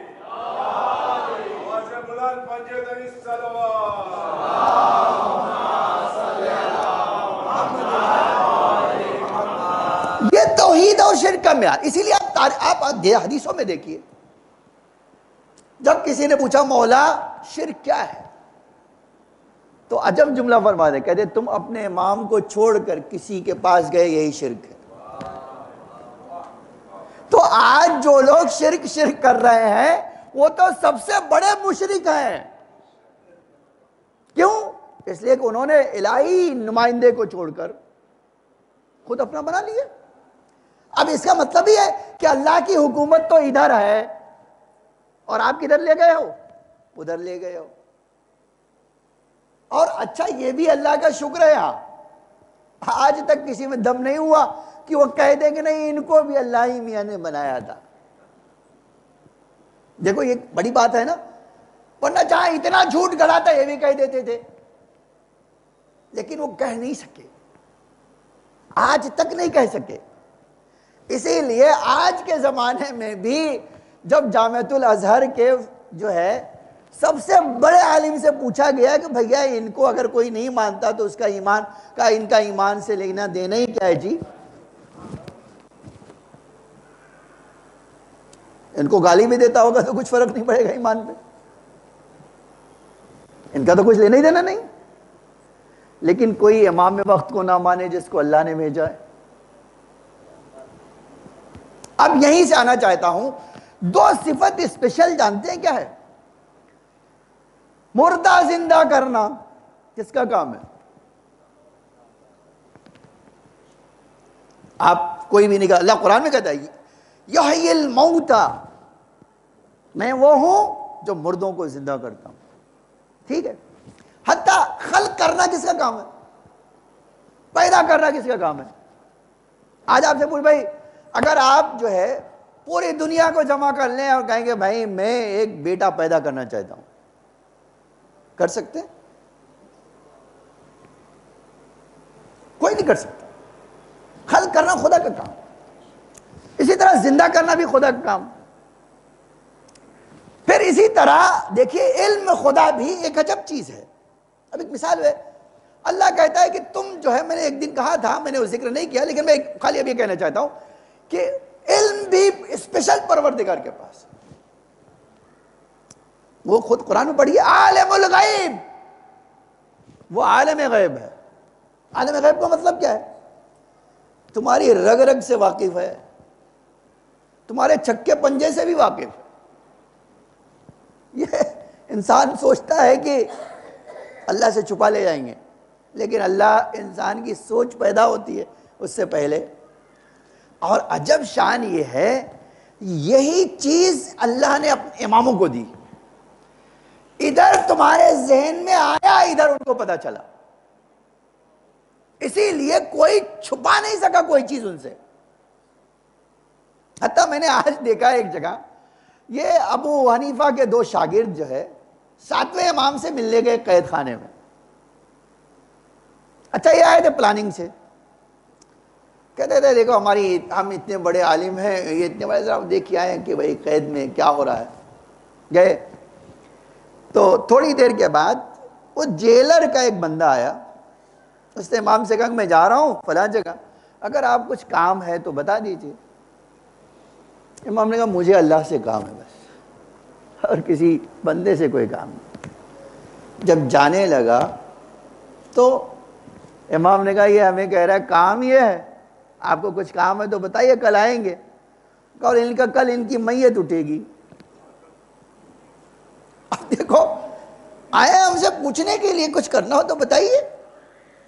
یہ توحید اور شرک کا معیار. اسی لیے آپ حدیثوں میں دیکھیے, جب کسی نے پوچھا مولا شرک کیا ہے تو عجب جملہ فرما دے, کہتے تم اپنے امام کو چھوڑ کر کسی کے پاس گئے یہی شرک ہے. تو آج جو لوگ شرک کر رہے ہیں وہ تو سب سے بڑے مشرک ہیں. کیوں؟ اس لیے کہ انہوں نے الہی نمائندے کو چھوڑ کر خود اپنا بنا لیے۔ اب اس کا مطلب یہ ہے کہ اللہ کی حکومت تو ادھر ہے اور آپ کدھر لے گئے ہو؟ ادھر لے گئے ہو۔ اور اچھا یہ بھی اللہ کا شکر ہے، آج تک کسی میں دم نہیں ہوا کہ وہ کہہ دیں کہ نہیں ان کو بھی اللہ ہی میاں نے بنایا تھا۔ دیکھو یہ بڑی بات ہے نا، ورنہ جہاں اتنا جھوٹ گڑا تھا یہ بھی کہہ دیتے تھے، لیکن وہ کہہ نہیں سکے، آج تک نہیں کہہ سکے۔ اسی لیے آج کے زمانے میں بھی جب جامعۃ الازہر کے جو ہے سب سے بڑے عالم سے پوچھا گیا کہ بھیا ان کو اگر کوئی نہیں مانتا تو اس کا ایمان کا ان کا ایمان سے لینا دینا ہی کیا ہے جی؟ ان کو گالی بھی دیتا ہوگا تو کچھ فرق نہیں پڑے گا ایمان پہ، ان کا تو کچھ لینا ہی دینا نہیں۔ لیکن کوئی امام وقت کو نہ مانے جس کو اللہ نے بھیجا ہے۔ اب یہیں سے آنا چاہتا ہوں، دو صفت اسپیشل جانتے ہیں کیا ہے؟ مردہ زندہ کرنا کس کا کام ہے؟ آپ کوئی بھی نہیں کہا، اللہ قرآن میں کہتا ہے یحیی الموتى، میں وہ ہوں جو مردوں کو زندہ کرتا ہوں، ٹھیک ہے؟ حتیٰ خلق کرنا کس کا کام ہے؟ پیدا کرنا کس کا کام ہے؟ آج آپ سے پوچھ بھائی اگر آپ جو ہے پوری دنیا کو جمع کر لیں اور کہیں گے بھائی میں ایک بیٹا پیدا کرنا چاہتا ہوں، کر سکتے ہیں؟ کوئی نہیں کر سکتا۔ خلق کرنا خدا کا کام، اسی طرح زندہ کرنا بھی خدا کا کام۔ پھر اسی طرح دیکھیے علم خدا بھی ایک عجب چیز ہے۔ اب ایک مثال ہے، اللہ کہتا ہے کہ تم جو ہے، میں نے ایک دن کہا تھا، میں نے وہ ذکر نہیں کیا لیکن میں خالی اب یہ کہنا چاہتا ہوں کہ علم بھی اسپیشل پروردگار کے پاس، وہ خود قرآن میں پڑھیے عالم الغیب، وہ عالم غیب ہے۔ عالم غیب کا مطلب کیا ہے؟ تمہاری رگ رگ سے واقف ہے، تمہارے چھکے پنجے سے بھی واقف ہے۔ یہ انسان سوچتا ہے کہ اللہ سے چھپا لے جائیں گے، لیکن اللہ انسان کی سوچ پیدا ہوتی ہے اس سے پہلے۔ اور عجب شان یہ ہے، یہی چیز اللہ نے اپنے اماموں کو دی، ادھر تمہارے ذہن میں آیا، ادھر ان کو پتا چلا، اسی لیے کوئی چھپا نہیں سکا کوئی چیز ان سے۔ حتیٰ میں نے آج دیکھا ایک جگہ، یہ ابو حنیفہ کے دو شاگرد جو ہے 7ویں امام سے ملنے گئے قید خانے میں۔ اچھا یہ آئے تھے پلاننگ سے، کہتے تھے دیکھو ہم اتنے بڑے عالم ہیں، یہ اتنے بڑے، ذرا دیکھ کے آئے کہ بھائی قید میں کیا ہو رہا ہے۔ گئے تو تھوڑی دیر کے بعد وہ جیلر کا ایک بندہ آیا، اس نے امام سے کہا کہ میں جا رہا ہوں فلاں جگہ، اگر آپ کچھ کام ہے تو بتا دیجیے۔ امام نے کہا مجھے اللہ سے کام ہے بس، اور کسی بندے سے کوئی کام نہیں۔ جب جانے لگا تو امام نے کہا یہ ہمیں کہہ رہا ہے کام یہ ہے، آپ کو کچھ کام ہے تو بتائیے کل آئیں گے۔ اور ان کا کل ان کی میت اٹھے گی۔ اب دیکھو آئے ہم سے پوچھنے کے لیے کچھ کرنا ہو تو بتائیے،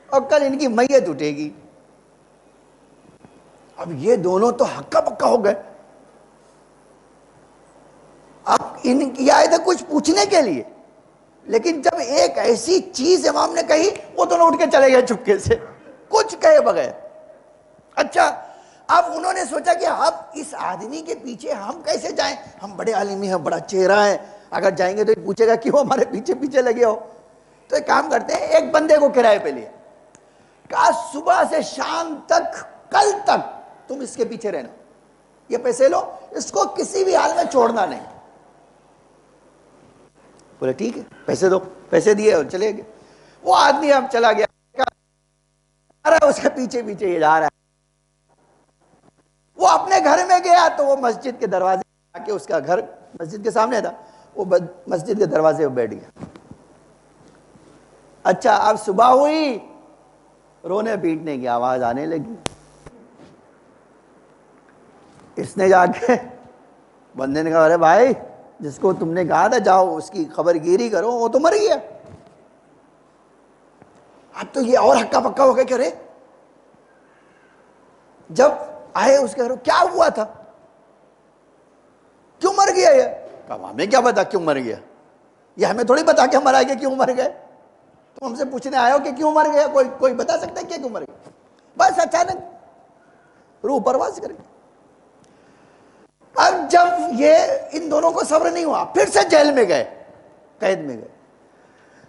اور کل ان کی میت اٹھے گی۔ اب یہ دونوں تو ہکا پکا ہو گئے، اب ان کی آئے تھے کچھ پوچھنے کے لیے، لیکن جب ایک ایسی چیز امام نے کہی وہ دونوں اٹھ کے چلے گئے چپکے سے، کچھ کہے بغیر۔ اچھا اب انہوں نے سوچا کہ اب اس آدمی کے پیچھے ہم کیسے جائیں، ہم بڑے عالمی ہیں، بڑا چہرہ ہے، اگر جائیں گے تو یہ پوچھے گا کیوں ہمارے پیچھے پیچھے لگے ہو۔ تو ایک کام کرتے ہیں، ایک بندے کو کرائے پہ لیا، کہا صبح سے شام تک کل تک تم اس کے پیچھے رہنا، یہ پیسے لو، اس کو کسی بھی حال میں چھوڑنا نہیں۔ بولے ٹھیک ہے پیسے دو، پیسے دیے اور چلے گئے۔ وہ آدمی اب چلا گیا، اس کے پیچھے پیچھے یہ جا رہا ہے۔ وہ اپنے گھر میں گیا تو وہ مسجد کے دروازے آ کے، اس کا گھر مسجد کے سامنے تھا، وہ مسجد کے دروازے پہ بیٹھ گیا۔ اچھا اب صبح ہوئی، رونے پیٹنے کی آواز آنے لگی۔ اس نے جا کے بندے نے کہا ارے بھائی جس کو تم نے کہا تھا جاؤ اس کی خبر گیری کرو، وہ تو مر گیا۔ اب تو یہ اور ہکا پکا ہو گیا کہ ارے جب آئے اس کے گھر کیا ہوا تھا، کیوں مر گیا یہ؟ کہا ہمیں کیا پتا کیوں مر گیا، یہ ہمیں تھوڑی بتا کہ مرا کہ کیوں مر گئے، تم ہم سے پوچھنے آئے ہو کہ کیوں مر گیا، کوئی بتا سکتا ہے کہ کیوں مر گیا؟ بس اچانک روح پرواز کر گئی۔ اب جب یہ ان دونوں کو صبر نہیں ہوا، پھر سے جیل میں گئے، قید میں گئے۔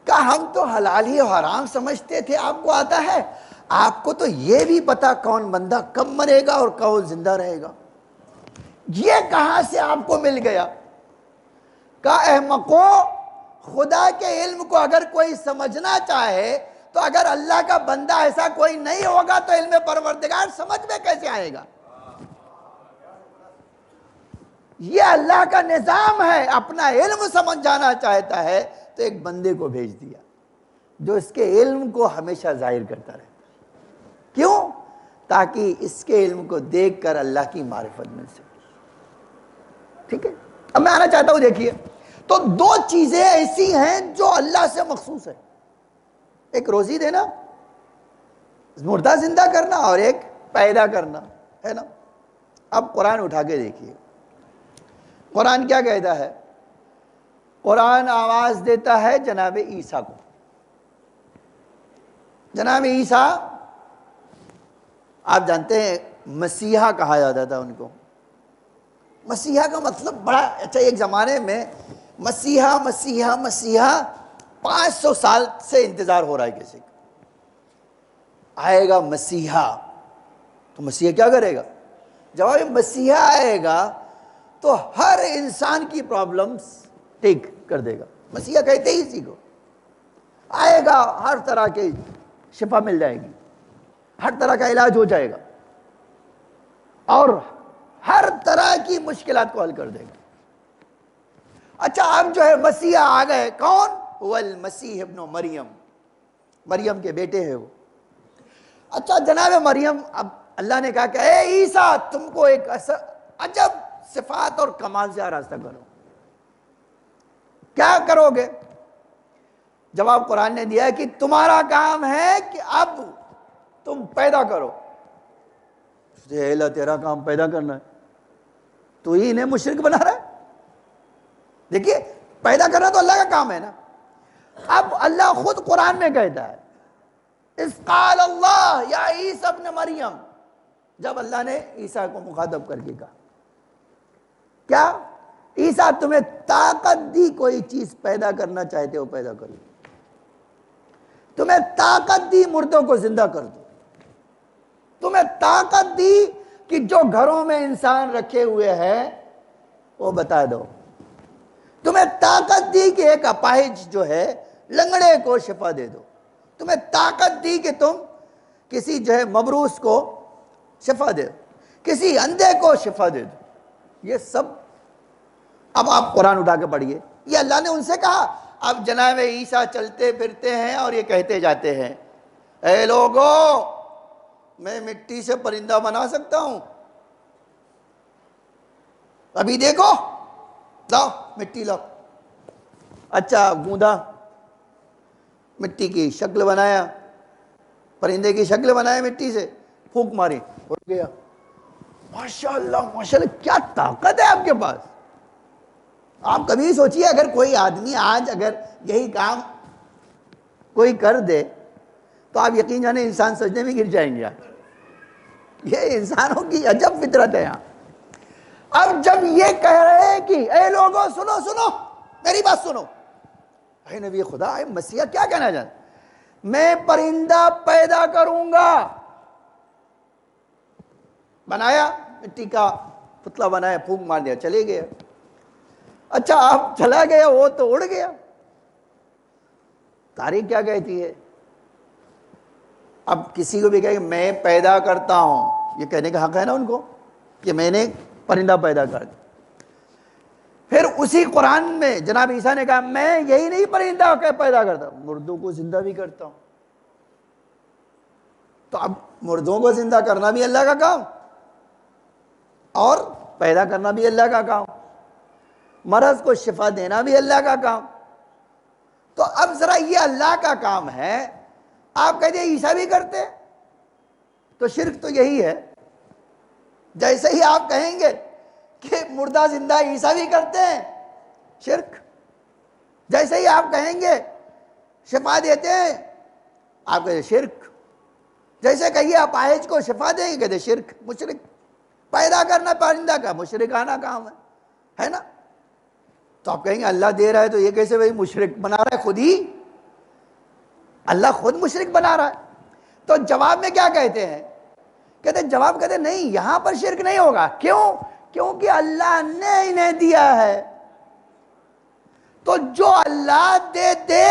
کہا ہم تو حلال ہی حرام سمجھتے تھے، آپ کو آتا ہے؟ آپ کو تو یہ بھی پتا کون بندہ کب مرے گا اور کون زندہ رہے گا، یہ کہاں سے آپ کو مل گیا؟ کہا احمقو، خدا کے علم کو اگر کوئی سمجھنا چاہے تو اگر اللہ کا بندہ ایسا کوئی نہیں ہوگا تو علم پروردگار سمجھ میں کیسے آئے گا؟ یہ اللہ کا نظام ہے، اپنا علم سمجھ جانا چاہتا ہے تو ایک بندے کو بھیج دیا جو اس کے علم کو ہمیشہ ظاہر کرتا رہتا ہے۔ کیوں؟ تاکہ اس کے علم کو دیکھ کر اللہ کی معرفت مل سکے۔ ٹھیک ہے، اب میں آنا چاہتا ہوں، دیکھیے تو دو چیزیں ایسی ہیں جو اللہ سے مخصوص ہے، ایک روزی دینا، مردہ زندہ کرنا، اور ایک پیدا کرنا، ہے نا؟ اب قرآن اٹھا کے دیکھیے، قرآن کیا کہتا ہے؟ قرآن آواز دیتا ہے جناب عیسیٰ کو۔ جناب عیسیٰ آپ جانتے ہیں مسیحا کہا جاتا تھا ان کو۔ مسیحا کا مطلب بڑا اچھا، ایک زمانے میں مسیحا مسیحا مسیحا 500 سال سے انتظار ہو رہا ہے کسی کا، آئے گا مسیحا تو مسیحا کیا کرے گا؟ جب مسیحا آئے گا تو ہر انسان کی پرابلمز ٹھیک کر دے گا۔ مسیحا کہتے ہی اسی کو، آئے گا ہر طرح کی شفا مل جائے گی، ہر طرح کا علاج ہو جائے گا، اور ہر طرح کی مشکلات کو حل کر دے گا۔ اچھا اب جو ہے مسیحا آ گئے، کون؟ هو المسیح ابن مریم، مریم کے بیٹے ہیں وہ۔ اچھا جناب مریم، اب اللہ نے کہا کہ اے عیسیٰ تم کو ایک عجب صفات اور کمال سے آراستہ کرو، کیا کرو گے؟ جواب قرآن نے دیا ہے کہ تمہارا کام ہے کہ اب تم پیدا کرو۔ اے اللہ تیرا کام پیدا کرنا ہے، تو ہی انہیں مشرک بنا رہا ہے۔ دیکھیے پیدا کرنا تو اللہ کا کام ہے نا۔ اب اللہ خود قرآن میں کہتا ہے اذ قال اللہ یا عیسیٰ ابن مریم، جب اللہ نے عیسیٰ کو مخاطب کر کے کہا کیا؟ عیسیٰ تمہیں طاقت دی کوئی چیز پیدا کرنا چاہتے ہو پیدا کرو، تمہیں طاقت دی مردوں کو زندہ کر دو، تمہیں طاقت دی کہ جو گھروں میں انسان رکھے ہوئے ہیں وہ بتا دو، تمہیں طاقت دی کہ ایک اپاہج جو ہے لنگڑے کو شفا دے دو، تمہیں طاقت دی کہ تم کسی جو ہے مبروس کو شفا دے دو، کسی اندھے کو شفا دے دو۔ یہ سب اب آپ قرآن اٹھا کے پڑھیے، یہ اللہ نے ان سے کہا۔ اب جناب عیسیٰ چلتے پھرتے ہیں اور یہ کہتے جاتے ہیں اے لوگو میں مٹی سے پرندہ بنا سکتا ہوں، ابھی دیکھو، لاؤ مٹی لاؤ۔ اچھا گوندا، مٹی کی شکل بنایا، پرندے کی شکل بنایا مٹی سے، پھونک ماری اڑ گیا۔ ماشاءاللہ ماشاءاللہ، کیا طاقت ہے آپ کے پاس۔ آپ کبھی سوچئے اگر کوئی آدمی آج اگر یہی کام کوئی کر دے تو آپ یقین جانے انسان سجدے میں گر جائیں گے۔ یہ انسانوں کی عجب فطرت ہے یہاں۔ اب جب یہ کہہ رہے ہیں کہ اے لوگوں سنو سنو میری بات سنو، اے نبی خدا، اے مسیح کیا کہنا چاہتا؟ میں پرندہ پیدا کروں گا۔ بنایا، مٹی کا پتلا بنایا، پھونک مار دیا، چلے گیا۔ اچھا آپ چلا گیا، وہ تو اڑ گیا۔ تاریخ کیا کہتی ہے؟ اب کسی کو بھی کہے کہ میں پیدا کرتا ہوں، یہ کہنے کا حق ہے نا ان کو کہ میں نے پرندہ پیدا کر دیا۔ پھر اسی قرآن میں جناب عیسیٰ نے کہا میں یہی نہیں پرندہ پیدا کرتا، مردوں کو زندہ بھی کرتا ہوں۔ تو اب مردوں کو زندہ کرنا بھی اللہ کا کام اور پیدا کرنا بھی اللہ کا کام، مرض کو شفا دینا بھی اللہ کا کام۔ تو اب ذرا یہ اللہ کا کام ہے، آپ کہتے ہیں عیسیٰ بھی کرتے، تو شرک تو یہی ہے جیسے ہی آپ کہیں گے کہ مردہ زندہ عیسیٰ بھی کرتے ہیں، شرک۔ جیسے ہی آپ کہیں گے شفا دیتے ہیں، آپ کہتے شرک۔ جیسے کہیے اپاہج کو شفا دیں گے، کہتے شرک، مشرک۔ پیدا کرنا پرندہ کا مشرکانہ کام ہے نا؟ تو آپ کہیں گے اللہ دے رہا ہے تو یہ کیسے بھائی مشرک بنا رہا ہے؟ خود ہی اللہ خود مشرک بنا رہا ہے۔ تو جواب میں کیا کہتے ہیں؟ جواب کہتے ہیں نہیں، یہاں پر شرک نہیں ہوگا۔ کیوں؟ کیونکہ اللہ نے انہیں دیا ہے۔ تو جو اللہ دے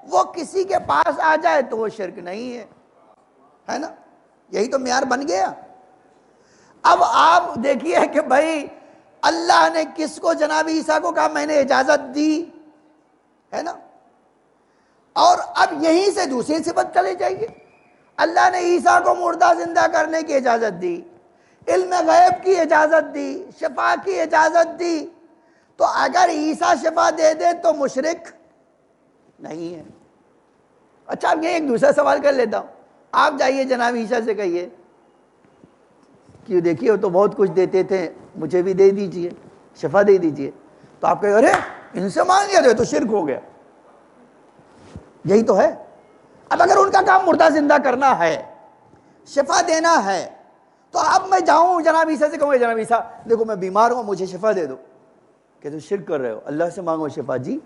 وہ کسی کے پاس آ جائے تو وہ شرک نہیں ہے نا؟ یہی تو معیار بن گیا۔ اب آپ دیکھیے کہ بھائی اللہ نے کس کو، جناب عیسیٰ کو کہا میں نے اجازت دی ہے نا؟ اور اب یہیں سے دوسری صفت چلے جائیے۔ اللہ نے عیسیٰ کو مردہ زندہ کرنے کی اجازت دی، علم غیب کی اجازت دی، شفا کی اجازت دی، تو اگر عیسیٰ شفا دے دے تو مشرک نہیں ہے۔ اچھا اب یہ ایک دوسرا سوال کر لیتا ہوں، آپ جائیے جناب عیسیٰ سے کہیے کہ دیکھیے وہ تو بہت کچھ دیتے تھے، مجھے بھی دے دیجئے، شفا دے دیجئے۔ تو آپ کہیں ارے ان سے مانگ لیا تو شرک ہو گیا۔ یہی تو ہے۔ اب اگر ان کا کام مردہ زندہ کرنا ہے، شفا دینا ہے، تو اب میں جاؤں جناب عیسیٰ سے کہوں جناب عیسیٰ دیکھو میں بیمار ہوں مجھے شفا دے دو، کہ تم شرک کر رہے ہو، اللہ سے مانگو شفا جی،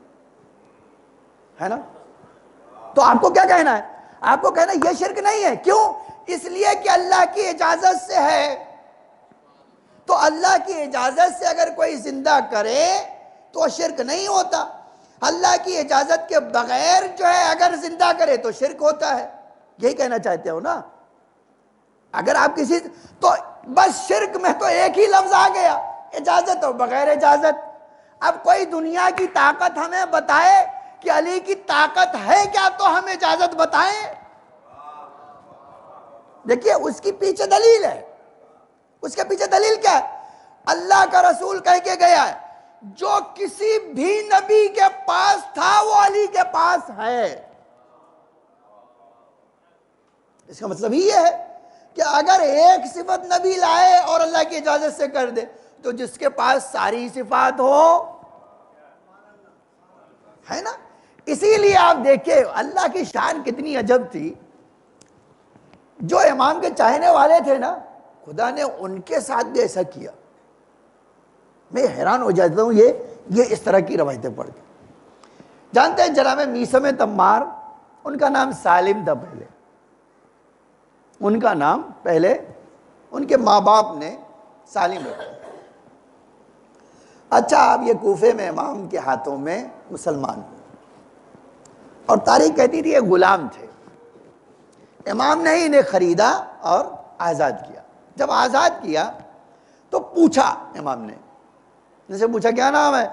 ہے نا؟ تو آپ کو کیا کہنا ہے؟ آپ کو کہنا یہ شرک نہیں ہے۔ کیوں؟ اس لیے کہ اللہ کی اجازت سے ہے۔ تو اللہ کی اجازت سے اگر کوئی زندہ کرے تو شرک نہیں ہوتا۔ اللہ کی اجازت کے بغیر جو ہے اگر زندہ کرے تو شرک ہوتا ہے۔ یہی کہنا چاہتے ہو نا؟ اگر آپ کسی تو بس شرک میں تو ایک ہی لفظ آ گیا، اجازت اور بغیر اجازت۔ اب کوئی دنیا کی طاقت ہمیں بتائے کہ علی کی طاقت ہے کیا تو ہم اجازت بتائیں؟ دیکھیے اس کی پیچھے دلیل ہے۔ اس کے پیچھے دلیل کیا ہے؟ اللہ کا رسول کہہ کے گیا ہے جو کسی بھی نبی کے پاس تھا وہ علی کے پاس ہے۔ اس کا مطلب یہ ہے کہ اگر ایک صفت نبی لائے اور اللہ کی اجازت سے کر دے تو جس کے پاس ساری صفات ہو، ہے نا؟ اسی لیے آپ دیکھیں اللہ کی شان کتنی عجب تھی۔ جو امام کے چاہنے والے تھے نا، خدا نے ان کے ساتھ بھی ایسا کیا۔ میں حیران ہو جاتا ہوں یہ اس طرح کی روایتیں پڑھ کے۔ جانتے ہیں جناب میثم تمار، ان کا نام سالم تھا پہلے، ان کا نام پہلے ان کے ماں باپ نے سالم رکھا۔ اچھا اب یہ کوفے میں امام کے ہاتھوں میں مسلمان ہوئے، اور تاریخ کہتی تھی یہ غلام تھے۔ امام نے انہیں خریدا اور آزاد کیا۔ جب آزاد کیا تو پوچھا امام نے، جیسے پوچھا کیا نام ہے؟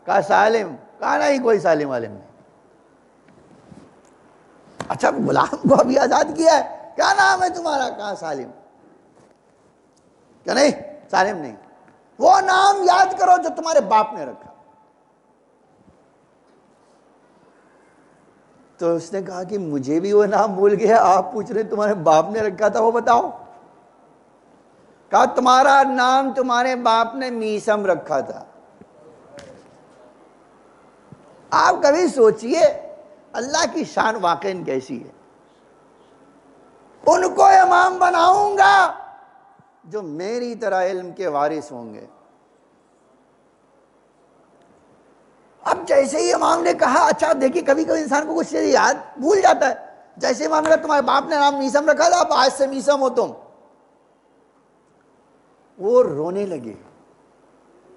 کہا سالم۔ کہا نہیں کوئی سالم عالم نہیں۔ اچھا غلام کو ابھی آزاد کیا ہے، کیا نام ہے تمہارا؟ کہا سالم۔ کہ نہیں سالم نہیں، وہ نام یاد کرو جو تمہارے باپ نے رکھا۔ تو اس نے کہا کہ مجھے بھی وہ نام بھول گیا، آپ پوچھ رہے تمہارے باپ نے رکھا تھا وہ بتاؤ۔ کہا تمہارا نام تمہارے باپ نے میثم رکھا تھا۔ آپ کبھی سوچئے اللہ کی شان واقعی کیسی ہے۔ ان کو امام بناؤں گا جو میری طرح علم کے وارث ہوں گے۔ اب جیسے ہی امام نے کہا، اچھا دیکھیے کبھی کبھی انسان کو کچھ یاد بھول جاتا ہے۔ جیسے امام نے کہا تمہارے باپ نے نام میثم رکھا تھا، اب آج سے میثم ہو تم۔ وہ رونے لگے،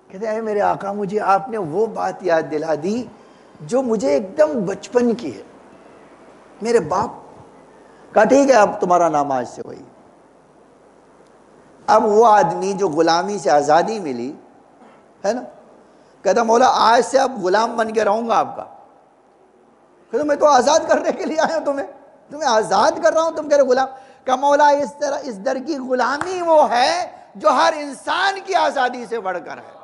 کہتے ہیں میرے آقا مجھے آپ نے وہ بات یاد دلا دی جو مجھے ایک دم بچپن کی ہے۔ میرے باپ کہا ٹھیک ہے اب تمہارا نام آج سے وہی۔ اب وہ آدمی جو غلامی سے آزادی ملی ہے نا، کہتا مولا آج سے اب غلام بن کے رہوں گا آپ کا۔ کہتا میں تو آزاد کرنے کے لیے آیا ہوں، تمہیں آزاد کر رہا ہوں، تم کہہ رہے غلام۔ کہ مولا اس طرح اس در کی غلامی وہ ہے جو ہر انسان کی آزادی سے بڑھ کر ہے۔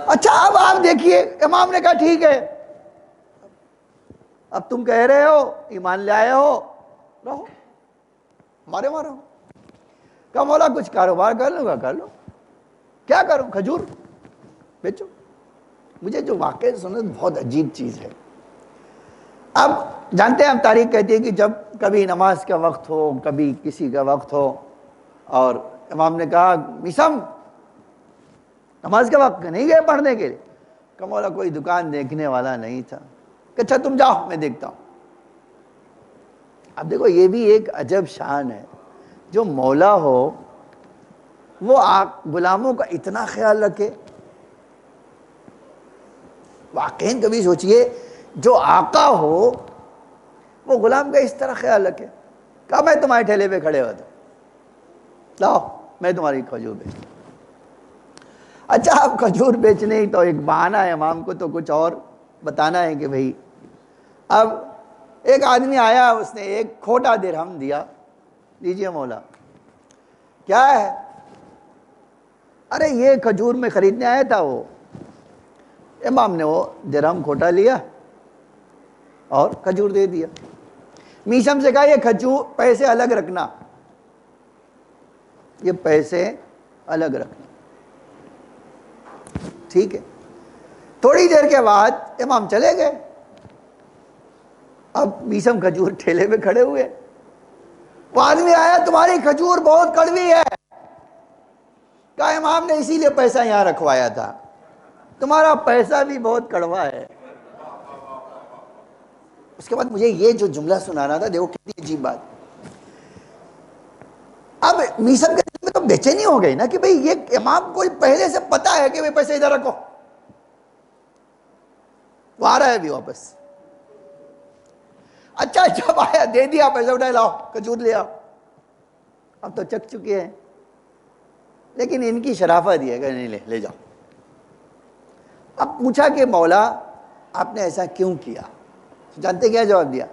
اچھا اب آپ دیکھیے، امام نے کہا ٹھیک ہے، اب تم کہہ رہے ہو ایمان لے آئے ہو، رہو ہمارے وہاں رہو۔ کہا مولا کچھ کاروبار کر لوں گا، کر لو۔ کیا کروں؟ کھجور بیچو۔ مجھے جو واقعہ سنا بہت عجیب چیز ہے۔ اب جانتے ہیں ہم تاریخ کہتی ہے کہ جب کبھی نماز کا وقت ہو، کبھی کسی کا وقت ہو، اور امام نے کہا میسم نماز کا وقت نہیں گئے پڑھنے کے لیے؟ کہ مولا کوئی دکان دیکھنے والا نہیں تھا۔ کہ اچھا تم جاؤ میں دیکھتا ہوں۔ اب دیکھو یہ بھی ایک عجب شان ہے، جو مولا ہو وہ غلاموں کا اتنا خیال رکھے۔ واقعی کبھی سوچئے جو آقا ہو وہ غلام کا اس طرح خیال رکھے۔ کہا میں تمہارے ٹھیلے پہ کھڑے ہوتا ہوں، لاؤ میں تمہاری کھجور بیچتا ہوں۔ اچھا اب کھجور بیچنے ہی تو ایک بہانہ ہے امام کو، تو کچھ اور بتانا ہے کہ بھئی اب ایک آدمی آیا، اس نے ایک کھوٹا درہم دیا، لیجئے مولا۔ کیا ہے؟ ارے یہ کھجور میں خریدنے آیا تھا وہ۔ امام نے وہ درہم کھوٹا لیا اور کھجور دے دیا۔ میشم سے کہا یہ کھجور پیسے الگ رکھنا، یہ پیسے الگ رکھنا، ٹھیک ہے۔ تھوڑی دیر کے بعد امام چلے گئے۔ اب میشم کھجور ٹھیلے پہ کھڑے ہوئے، وہ آدمی آیا تمہاری کھجور بہت کڑوی ہے۔ کہا امام نے اسی لیے پیسہ یہاں رکھوایا تھا، تمہارا پیسہ بھی بہت کڑوا ہے۔ اس کے بعد مجھے یہ جو جملہ سنانا تھا، دیکھو کتنی عجیب بات۔ اب میسم کے دل میں تو بے چینی ہو گئی نا کہ بھئی یہ امام کو پہلے سے پتا ہے کہ وہ پیسے ادھر رکھو، وہ آ رہا ہے بھی واپس۔ اچھا جب آیا دے دیا، پیسہ اٹھائے، لاؤ کھجور لے آؤ۔ اب تو چک چکے ہیں، لیکن ان کی شرافت یہ ہے کہ نہیں لے جاؤ۔ اب پوچھا کہ مولا آپ نے ایسا کیوں کیا؟ جانتے کیا جواب دیا؟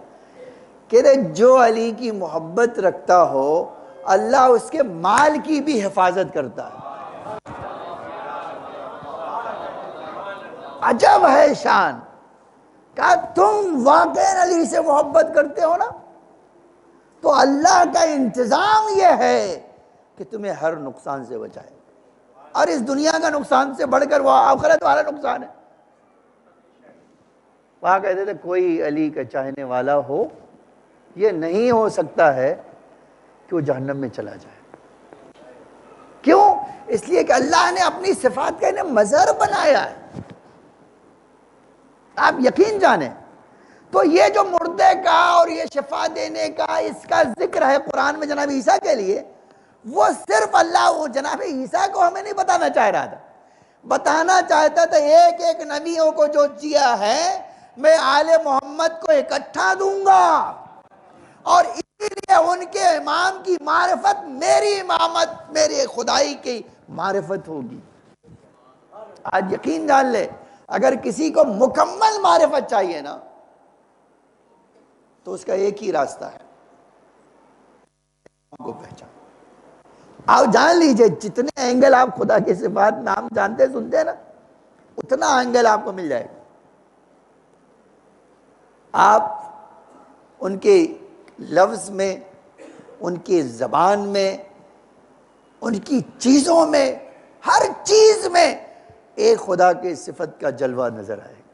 کہ جو علی کی محبت رکھتا ہو اللہ اس کے مال کی بھی حفاظت کرتا ہے۔ عجب ہے شان۔ کہا تم واقعی علی سے محبت کرتے ہو نا، تو اللہ کا انتظام یہ ہے کہ تمہیں ہر نقصان سے بچائے، اور اس دنیا کا نقصان سے بڑھ کر وہ آخرت والا نقصان ہے۔ وہاں کہتے تھے کوئی علی کا چاہنے والا ہو یہ نہیں ہو سکتا ہے کہ وہ جہنم میں چلا جائے۔ کیوں؟ اس لیے کہ اللہ نے اپنی صفات کا انہیں مظہر بنایا ہے۔ آپ یقین جانیں تو یہ جو مردے کا اور یہ شفا دینے کا اس کا ذکر ہے قرآن میں جناب عیسیٰ کے لیے، وہ صرف اللہ وہ جناب عیسیٰ کو ہمیں نہیں بتانا چاہ رہا تھا، بتانا چاہتا تھا ایک ایک نبیوں کو جو جیا ہے میں آل محمد کو اکٹھا دوں گا، اور اسی لیے ان کے امام کی معرفت میری امامت میرے خدائی کی معرفت ہوگی۔ آج یقین جان لے اگر کسی کو مکمل معرفت چاہیے نا تو اس کا ایک ہی راستہ ہے، کو پہچان۔ آپ جان لیجئے جتنے اینگل آپ خدا کے صفات نام جانتے سنتے ہیں نا، اتنا اینگل آپ کو مل جائے گا۔ آپ ان کے لفظ میں، ان کی زبان میں، ان کی چیزوں میں، ہر چیز میں ایک خدا کے صفت کا جلوہ نظر آئے گا۔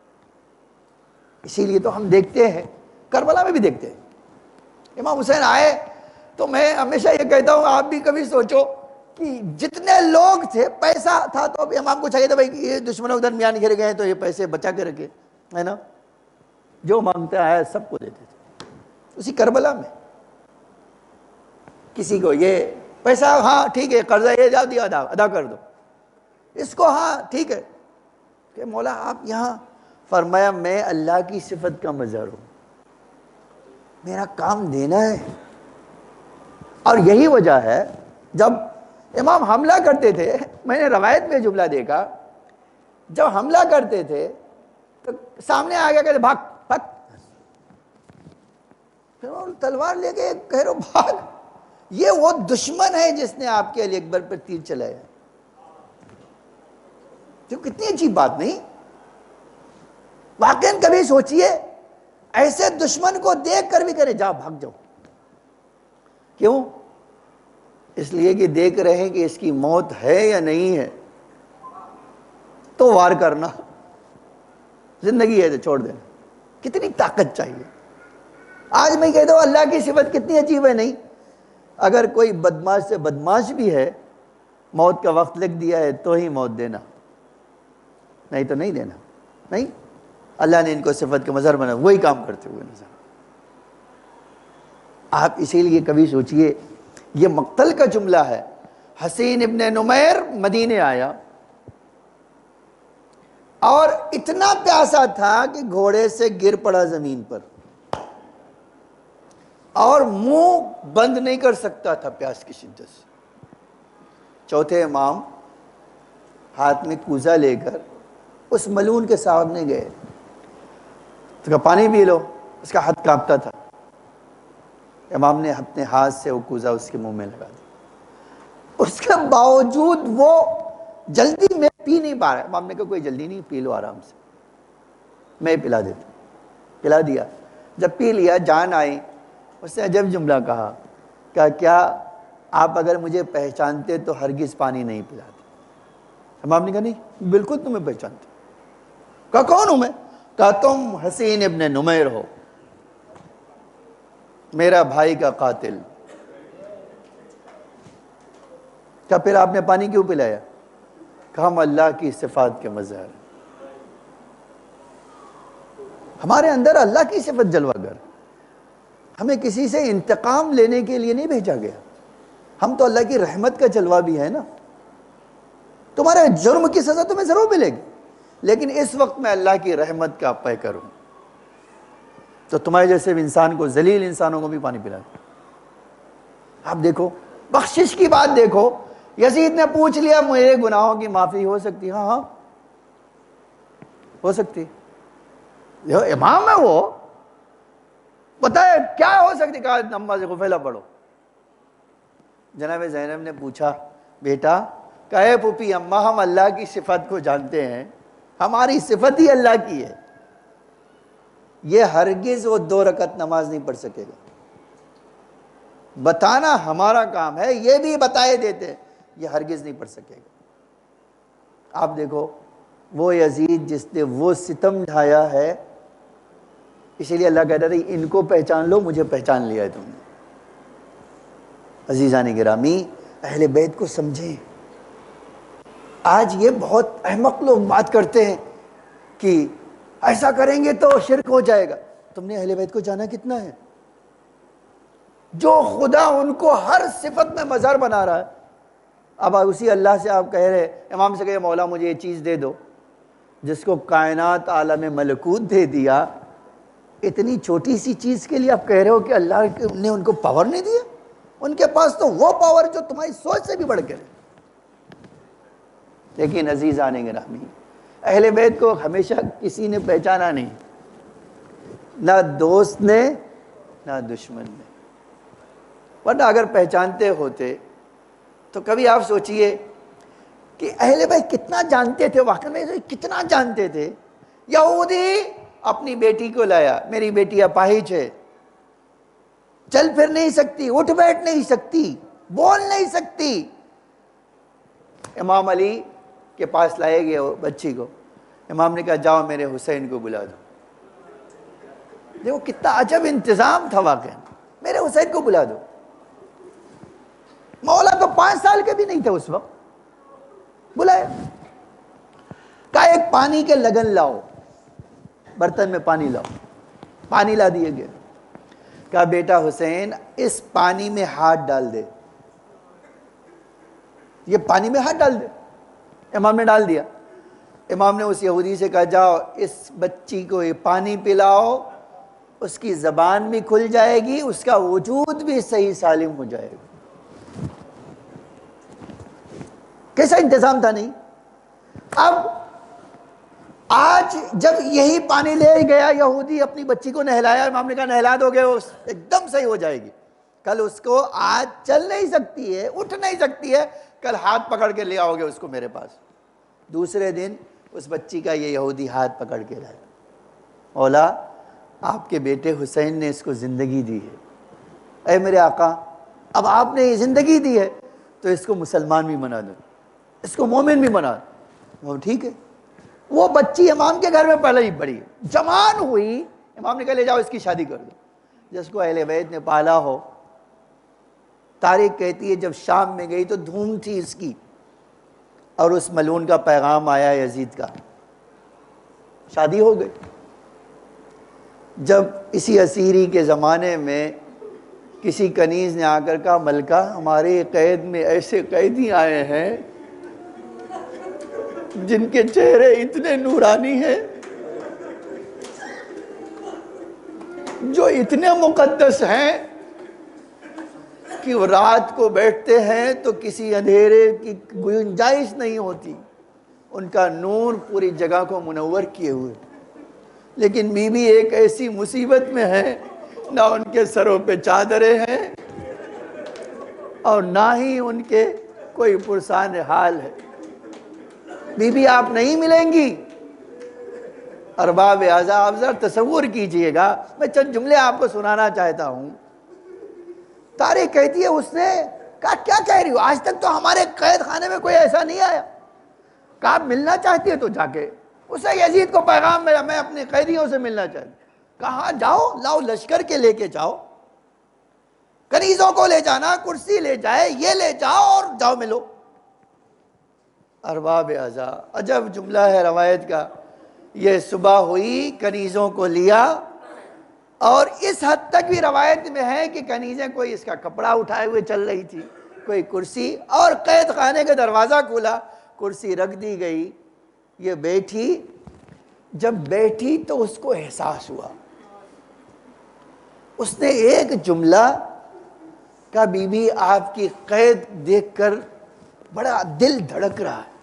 اسی لیے تو ہم دیکھتے ہیں، کربلا میں بھی دیکھتے ہیں، امام حسین آئے تو میں ہمیشہ یہ کہتا ہوں آپ بھی کبھی سوچو کہ جتنے لوگ تھے، پیسہ تھا تو اب امام کو چاہیے تھا بھائی یہ دشمنوں درمیان گھر گئے تو یہ پیسے بچا کے رکھے، ہے نا، جو مانگتا ہے سب کو دیتے تھے۔ اسی کربلا میں کسی کو یہ پیسہ، ہاں ٹھیک ہے قرضہ یہ جا دیا ادا کر دو، اس کو ہاں ٹھیک ہے کہ مولا آپ یہاں، فرمایا میں اللہ کی صفت کا مظہر ہوں، میرا کام دینا ہے۔ اور یہی وجہ ہے جب امام حملہ کرتے تھے، میں نے روایت میں جملہ دیکھا، جب حملہ کرتے تھے تو سامنے آ گیا کہتے بھاگ بھاگ، پھر وہ تلوار لے کے کہہ رہو بھاگ، یہ وہ دشمن ہے جس نے آپ کے علی اکبر پر تیر چلایا۔ تو کتنی عجیب بات نہیں؟ واقعاً کبھی سوچئے، ایسے دشمن کو دیکھ کر بھی کرے جا بھاگ جاؤ۔ کیوں؟ اس لیے کہ دیکھ رہے ہیں کہ اس کی موت ہے یا نہیں ہے، تو وار کرنا، زندگی ہے تو چھوڑ دینا۔ کتنی طاقت چاہیے۔ آج میں کہتا ہوں اللہ کی صفت کتنی عجیب ہے، نہیں؟ اگر کوئی بدماش سے بدماش بھی ہے، موت کا وقت لکھ دیا ہے تو ہی موت دینا، نہیں تو نہیں دینا۔ نہیں، اللہ نے ان کو صفت کا مظہر بنا، وہی کام کرتے ہوئے نظر۔ آپ اسی لیے کبھی سوچئے، یہ مقتل کا جملہ ہے۔ حسین ابن نمیر مدینے آیا اور اتنا پیاسا تھا کہ گھوڑے سے گر پڑا زمین پر، اور منہ بند نہیں کر سکتا تھا پیاس کی شدت سے۔ چوتھے امام ہاتھ میں کوزہ لے کر اس ملعون کے سامنے گئے، تو کہا پانی پی لو، اس کا ہاتھ کانپتا تھا۔ امام نے اپنے ہاتھ سے وہ کوزہ اس کے منہ میں لگا دیا، اس کے باوجود وہ جلدی میں پی نہیں پا رہا۔ امام نے کہا کوئی جلدی نہیں، پی لو آرام سے، میں پلا دیتا۔ پلا دیا۔ جب پی لیا، جان آئی، اس نے عجب جملہ کہا کہ کیا آپ اگر مجھے پہچانتے تو ہرگز پانی نہیں پلاتے؟ امام نے کہا نہیں، بالکل تمہیں پہچانتے۔ کہا کون ہوں میں؟ کہا تم حسین ابن نمیر ہو، میرا بھائی کا قاتل۔ کہا پھر آپ نے پانی کیوں پلایا؟ کہا ہم اللہ کی صفات کے مظہر ہیں، ہمارے اندر اللہ کی صفت جلوہ گر، ہمیں کسی سے انتقام لینے کے لیے نہیں بھیجا گیا، ہم تو اللہ کی رحمت کا جلوہ بھی ہے نا۔ تمہارے جرم کی سزا تمہیں ضرور ملے گی، لیکن اس وقت میں اللہ کی رحمت کا پیکر ہوں، تو تمہارے جیسے انسان کو، ذلیل انسانوں کو بھی پانی پلا دیں۔ آپ دیکھو بخشش کی بات، دیکھو یزید نے پوچھ لیا میرے گناہوں کی معافی ہو سکتی؟ ہاں ہاں ہو سکتی، جو امام ہے وہ بتائے کیا ہو سکتی؟ کہا نماز غفیلہ پڑھو۔ جناب زینب نے پوچھا بیٹا، کہے پھوپھی اماں ہم اللہ کی صفت کو جانتے ہیں، ہماری صفت ہی اللہ کی ہے، یہ ہرگز وہ 2 رکعت نماز نہیں پڑھ سکے گا، بتانا ہمارا کام ہے، یہ بھی بتائے دیتے، یہ ہرگز نہیں پڑھ سکے گا۔ آپ دیکھو وہ یزید جس نے وہ ستم ڈھایا ہے، اسی لیے اللہ کہتا ہے ان کو پہچان لو، مجھے پہچان لیا ہے تم نے۔ عزیزان گرامی، اہل بیت کو سمجھیں۔ آج یہ بہت احمق لوگ بات کرتے ہیں کہ ایسا کریں گے تو شرک ہو جائے گا۔ تم نے اہل بیت کو جانا کتنا ہے؟ جو خدا ان کو ہر صفت میں مظہر بنا رہا ہے، اب اسی اللہ سے آپ کہہ رہے، امام سے کہے مولا مجھے یہ چیز دے دو، جس کو کائنات عالم ملکوت دے دیا، اتنی چھوٹی سی چیز کے لیے آپ کہہ رہے ہو کہ اللہ نے ان کو پاور نہیں دیا؟ ان کے پاس تو وہ پاور جو تمہاری سوچ سے بھی بڑھ کے ہے۔ لیکن عزیزان گرامی، اہل بیت کو ہمیشہ کسی نے پہچانا نہیں، نہ دوست نے نہ دشمن نے، ورنہ اگر پہچانتے ہوتے تو کبھی آپ سوچئے کہ اہل بیت کتنا جانتے تھے، واقعی میں کتنا جانتے تھے۔ یہودی اپنی بیٹی کو لایا، میری بیٹی اپاہج ہے، چل پھر نہیں سکتی، اٹھ بیٹھ نہیں سکتی، بول نہیں سکتی، امام علی کے پاس لائے گئے بچی کو، امام نے کہا جاؤ میرے حسین کو بلا دو۔ دیکھو کتنا عجب انتظام تھا، واقعی میرے حسین کو بلا دو۔ مولا تو 5 سال کے بھی نہیں تھے اس وقت، بلائے۔ کہا ایک پانی کے لگن لاؤ، برتن میں پانی لاؤ، پانی لا دیے گئے۔ کہا بیٹا حسین اس پانی میں ہاتھ ڈال دے، یہ پانی میں ہاتھ ڈال دے۔ امام نے ڈال دیا۔ امام نے اس یہودی سے کہا جاؤ اس بچی کو یہ پانی پلاؤ، اس کی زبان بھی کھل جائے گی، اس کا وجود بھی صحیح سالم ہو جائے گا۔ کیسا انتظام تھا، نہیں؟ اب آج جب یہی پانی لے گیا یہودی، اپنی بچی کو نہلایا، امام نے کہا نہلا دو گے وہ ایک دم صحیح ہو جائے گی، کل اس کو آج چل نہیں سکتی ہے، اٹھ نہیں سکتی ہے، کل ہاتھ پکڑ کے لے آؤ گے اس کو میرے پاس۔ دوسرے دن اس بچی کا یہ یہودی ہاتھ پکڑ کے لایا، مولا آپ کے بیٹے حسین نے اس کو زندگی دی ہے، اے میرے آقا اب آپ نے یہ زندگی دی ہے تو اس کو مسلمان بھی بنا دو، اس کو مومن بھی بنا دو۔ وہ ٹھیک ہے۔ وہ بچی امام کے گھر میں پہلے ہی بڑی جوان ہوئی، امام نے کہا لے جاؤ اس کی شادی کر دو، جس کو اہل بیت نے پالا ہو۔ تاریخ کہتی ہے جب شام میں گئی تو دھوم تھی اس کی، اور اس ملعون کا پیغام آیا یزید کا، شادی ہو گئی۔ جب اسی اسیری کے زمانے میں کسی کنیز نے آ کر کہا ملکہ ہمارے قید میں ایسے قیدی آئے ہیں جن کے چہرے اتنے نورانی ہیں، جو اتنے مقدس ہیں کہ وہ رات کو بیٹھتے ہیں تو کسی اندھیرے کی گنجائش نہیں ہوتی، ان کا نور پوری جگہ کو منور کیے ہوئے، لیکن بی بی ایک ایسی مصیبت میں ہے، نہ ان کے سروں پہ چادریں ہیں اور نہ ہی ان کے کوئی پرسان حال ہے۔ بی بی آپ نہیں ملیں گی۔ ارباب اعضاء آپ ذرا تصور کیجئے گا، میں چند جملے آپ کو سنانا چاہتا ہوں۔ تاریخ کہتی ہے اس نے کہا کیا کہہ رہی ہو، آج تک تو ہمارے قید خانے میں کوئی ایسا نہیں آیا۔ کہا آپ ملنا چاہتی ہے تو جا کے اسے یزید کو پیغام ملا، میں اپنے قیدیوں سے ملنا چاہتی ہوں۔ کہا جاؤ، لاؤ لشکر کے لے کے جاؤ، کنیزوں کو لے جانا، کرسی لے جائے، یہ لے جاؤ اور جاؤ ملو۔ ارباب اعضاء، عجب جملہ ہے روایت کا، یہ صبح ہوئی، کنیزوں کو لیا، اور اس حد تک بھی روایت میں ہے کہ کنیزیں کوئی اس کا کپڑا اٹھائے ہوئے چل رہی تھی، کوئی کرسی، اور قید خانے کا دروازہ کھولا، کرسی رکھ دی گئی، یہ بیٹھی۔ جب بیٹھی تو اس کو احساس ہوا، اس نے ایک جملہ کہا بی بی آپ کی قید دیکھ کر بڑا دل دھڑک رہا ہے،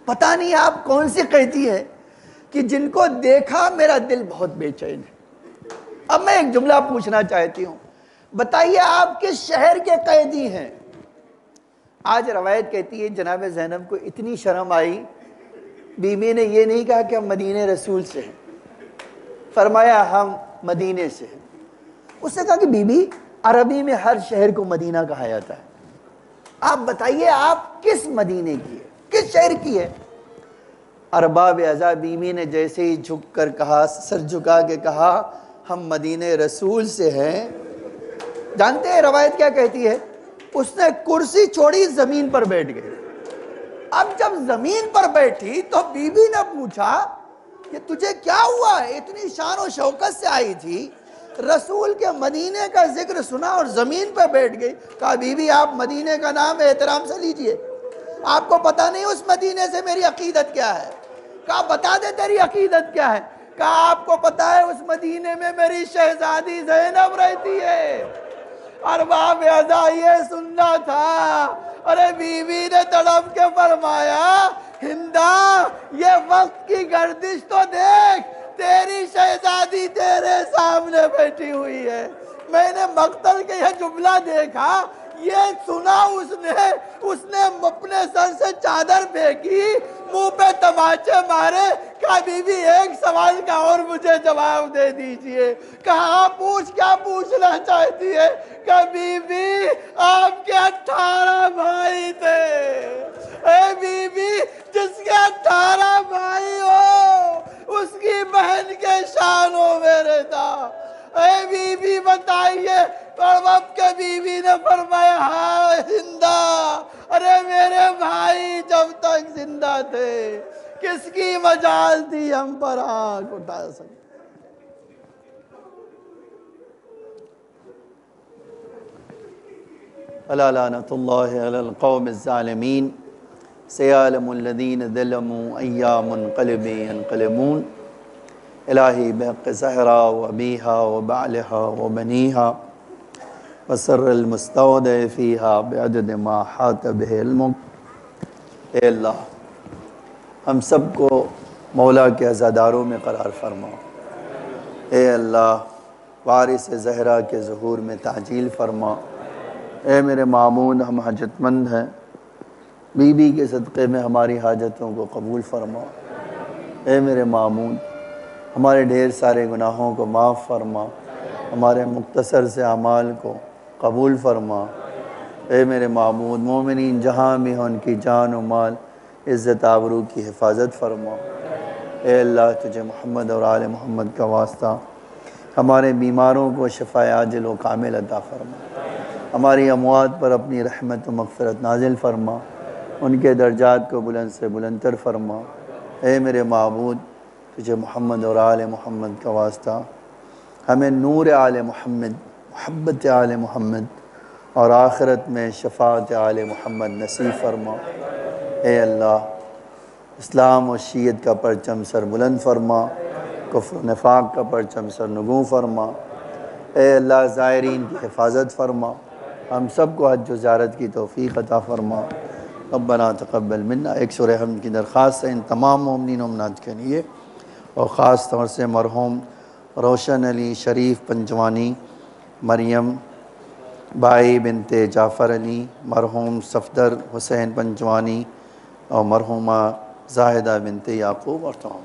پتہ نہیں آپ کون سی قیدی ہے کہ جن کو دیکھا میرا دل بہت بے چین ہے۔ اب میں ایک جملہ پوچھنا چاہتی ہوں، بتائیے آپ کس شہر کے قیدی ہیں؟ آج روایت کہتی ہے جناب زینب کو اتنی شرم آئی، بی بی نے یہ نہیں کہا کہ ہم مدینہ رسول سے ہیں، فرمایا ہم مدینے سے ہیں۔ اس نے کہا کہ بی بی عربی میں ہر شہر کو مدینہ کہا جاتا ہے، آپ بتائیے آپ کس مدینے کی ہے، کس شہر کی ہے؟ ارباب اعضاء، بیوی نے جیسے ہی جھک کر کہا، سر جھکا کے کہا ہم مدینہ رسول سے ہیں، جانتے ہیں روایت کیا کہتی ہے؟ اس نے کرسی چھوڑی، زمین پر بیٹھ گئی۔ اب جب زمین پر بیٹھی تو بی بی نے پوچھا کہ تجھے کیا ہوا ہے، اتنی شان و شوکت سے آئی تھی، رسول کے مدینے کا ذکر سنا اور زمین پر بیٹھ گئی۔ کہا بی بی آپ مدینے کا نام احترام سے لیجئے، آپ کو پتہ نہیں اس مدینے سے میری عقیدت کیا ہے؟ کہا بتا دے تیری عقیدت کیا ہے؟ کہا آپ کو پتہ ہے اس مدینے میں میری شہزادی زینب رہتی ہے۔ ارباب اعضاء یہ سننا تھا، ارے بی بی نے تڑپ کے فرمایا ہندا یہ وقت کی گردش تو دیکھ، تیری شہزادی تیرے سامنے بیٹھی ہوئی ہے۔ میں نے مقتل کے یہ جملہ دیکھا، یہ سنا اس نے اپنے سر سے چادر پھینکی، منہ پہ تماچے مارے، کہا بی بی ایک سوال کا اور مجھے جواب دے دیجئے۔ کہا پوچھ، کیا پوچھنا چاہتی ہے؟ کہا بی بی آپ کے 18 بھائی تھے، اے بی بی جس کے 18 بھائی ہو اس کی بہن کے شانوں میرے تھا، اے بی بی بتائیے۔ اور وقت کے بی بی نے فرمایا ہاں زندہ، ارے میرے بھائی جب تک زندہ تھے کس کی مجال تھی ہم پر آنکھ اٹھا سکتے۔ الا لعنت اللہ علی القوم الظالمین، سیعلم الذین ظلموا ای منقلب ینقلبون۔ الہی بحق زہرا و ابیہا و بعلہا و بنیہا وسر المستودع فیہا بعدد ما حاط بہ علمک، اے اللہ ہم سب کو مولا کے عزاداروں میں قرار فرما۔ اے اللہ وارث زہرا کے ظہور میں تعجیل فرما۔ اے میرے معمون ہم حاجت مند ہیں، بی بی کے صدقے میں ہماری حاجتوں کو قبول فرما۔ اے میرے معمون ہمارے ڈھیر سارے گناہوں کو معاف فرما، ہمارے مختصر سے اعمال کو قبول فرما۔ اے میرے معمود مومنین جہاں بھی ہوں ان کی جان و مال عزت آبرو کی حفاظت فرما۔ اے اللہ تجھے محمد اور آل محمد کا واسطہ ہمارے بیماروں کو شفاء عاجل و کامل عطا فرما، ہماری اموات پر اپنی رحمت و مغفرت نازل فرما، ان کے درجات کو بلند سے بلندتر فرما۔ اے میرے معبود تجھے محمد اور آل محمد کا واسطہ ہمیں نور آل محمد، محبت آل محمد اور آخرت میں شفاعت آل محمد نصیب فرما۔ اے اللہ اسلام و شیعت کا پرچم سر بلند فرما، کفر و نفاق کا پرچم سر نگوں فرما۔ اے اللہ زائرین کی حفاظت فرما، ہم سب کو حج و زیارت کی توفیق عطا فرما۔ ربنا تقبل منا، ایک سورہ حمد کی درخواست ہے ان تمام مومنین و مومنات کے لیے، اور خاص طور سے مرحوم روشن علی شریف پنجوانی، مریم بائی بنت جعفر علی، مرحوم صفدر حسین پنجوانی اور مرحومہ زاہدہ بنت یعقوب اور تمام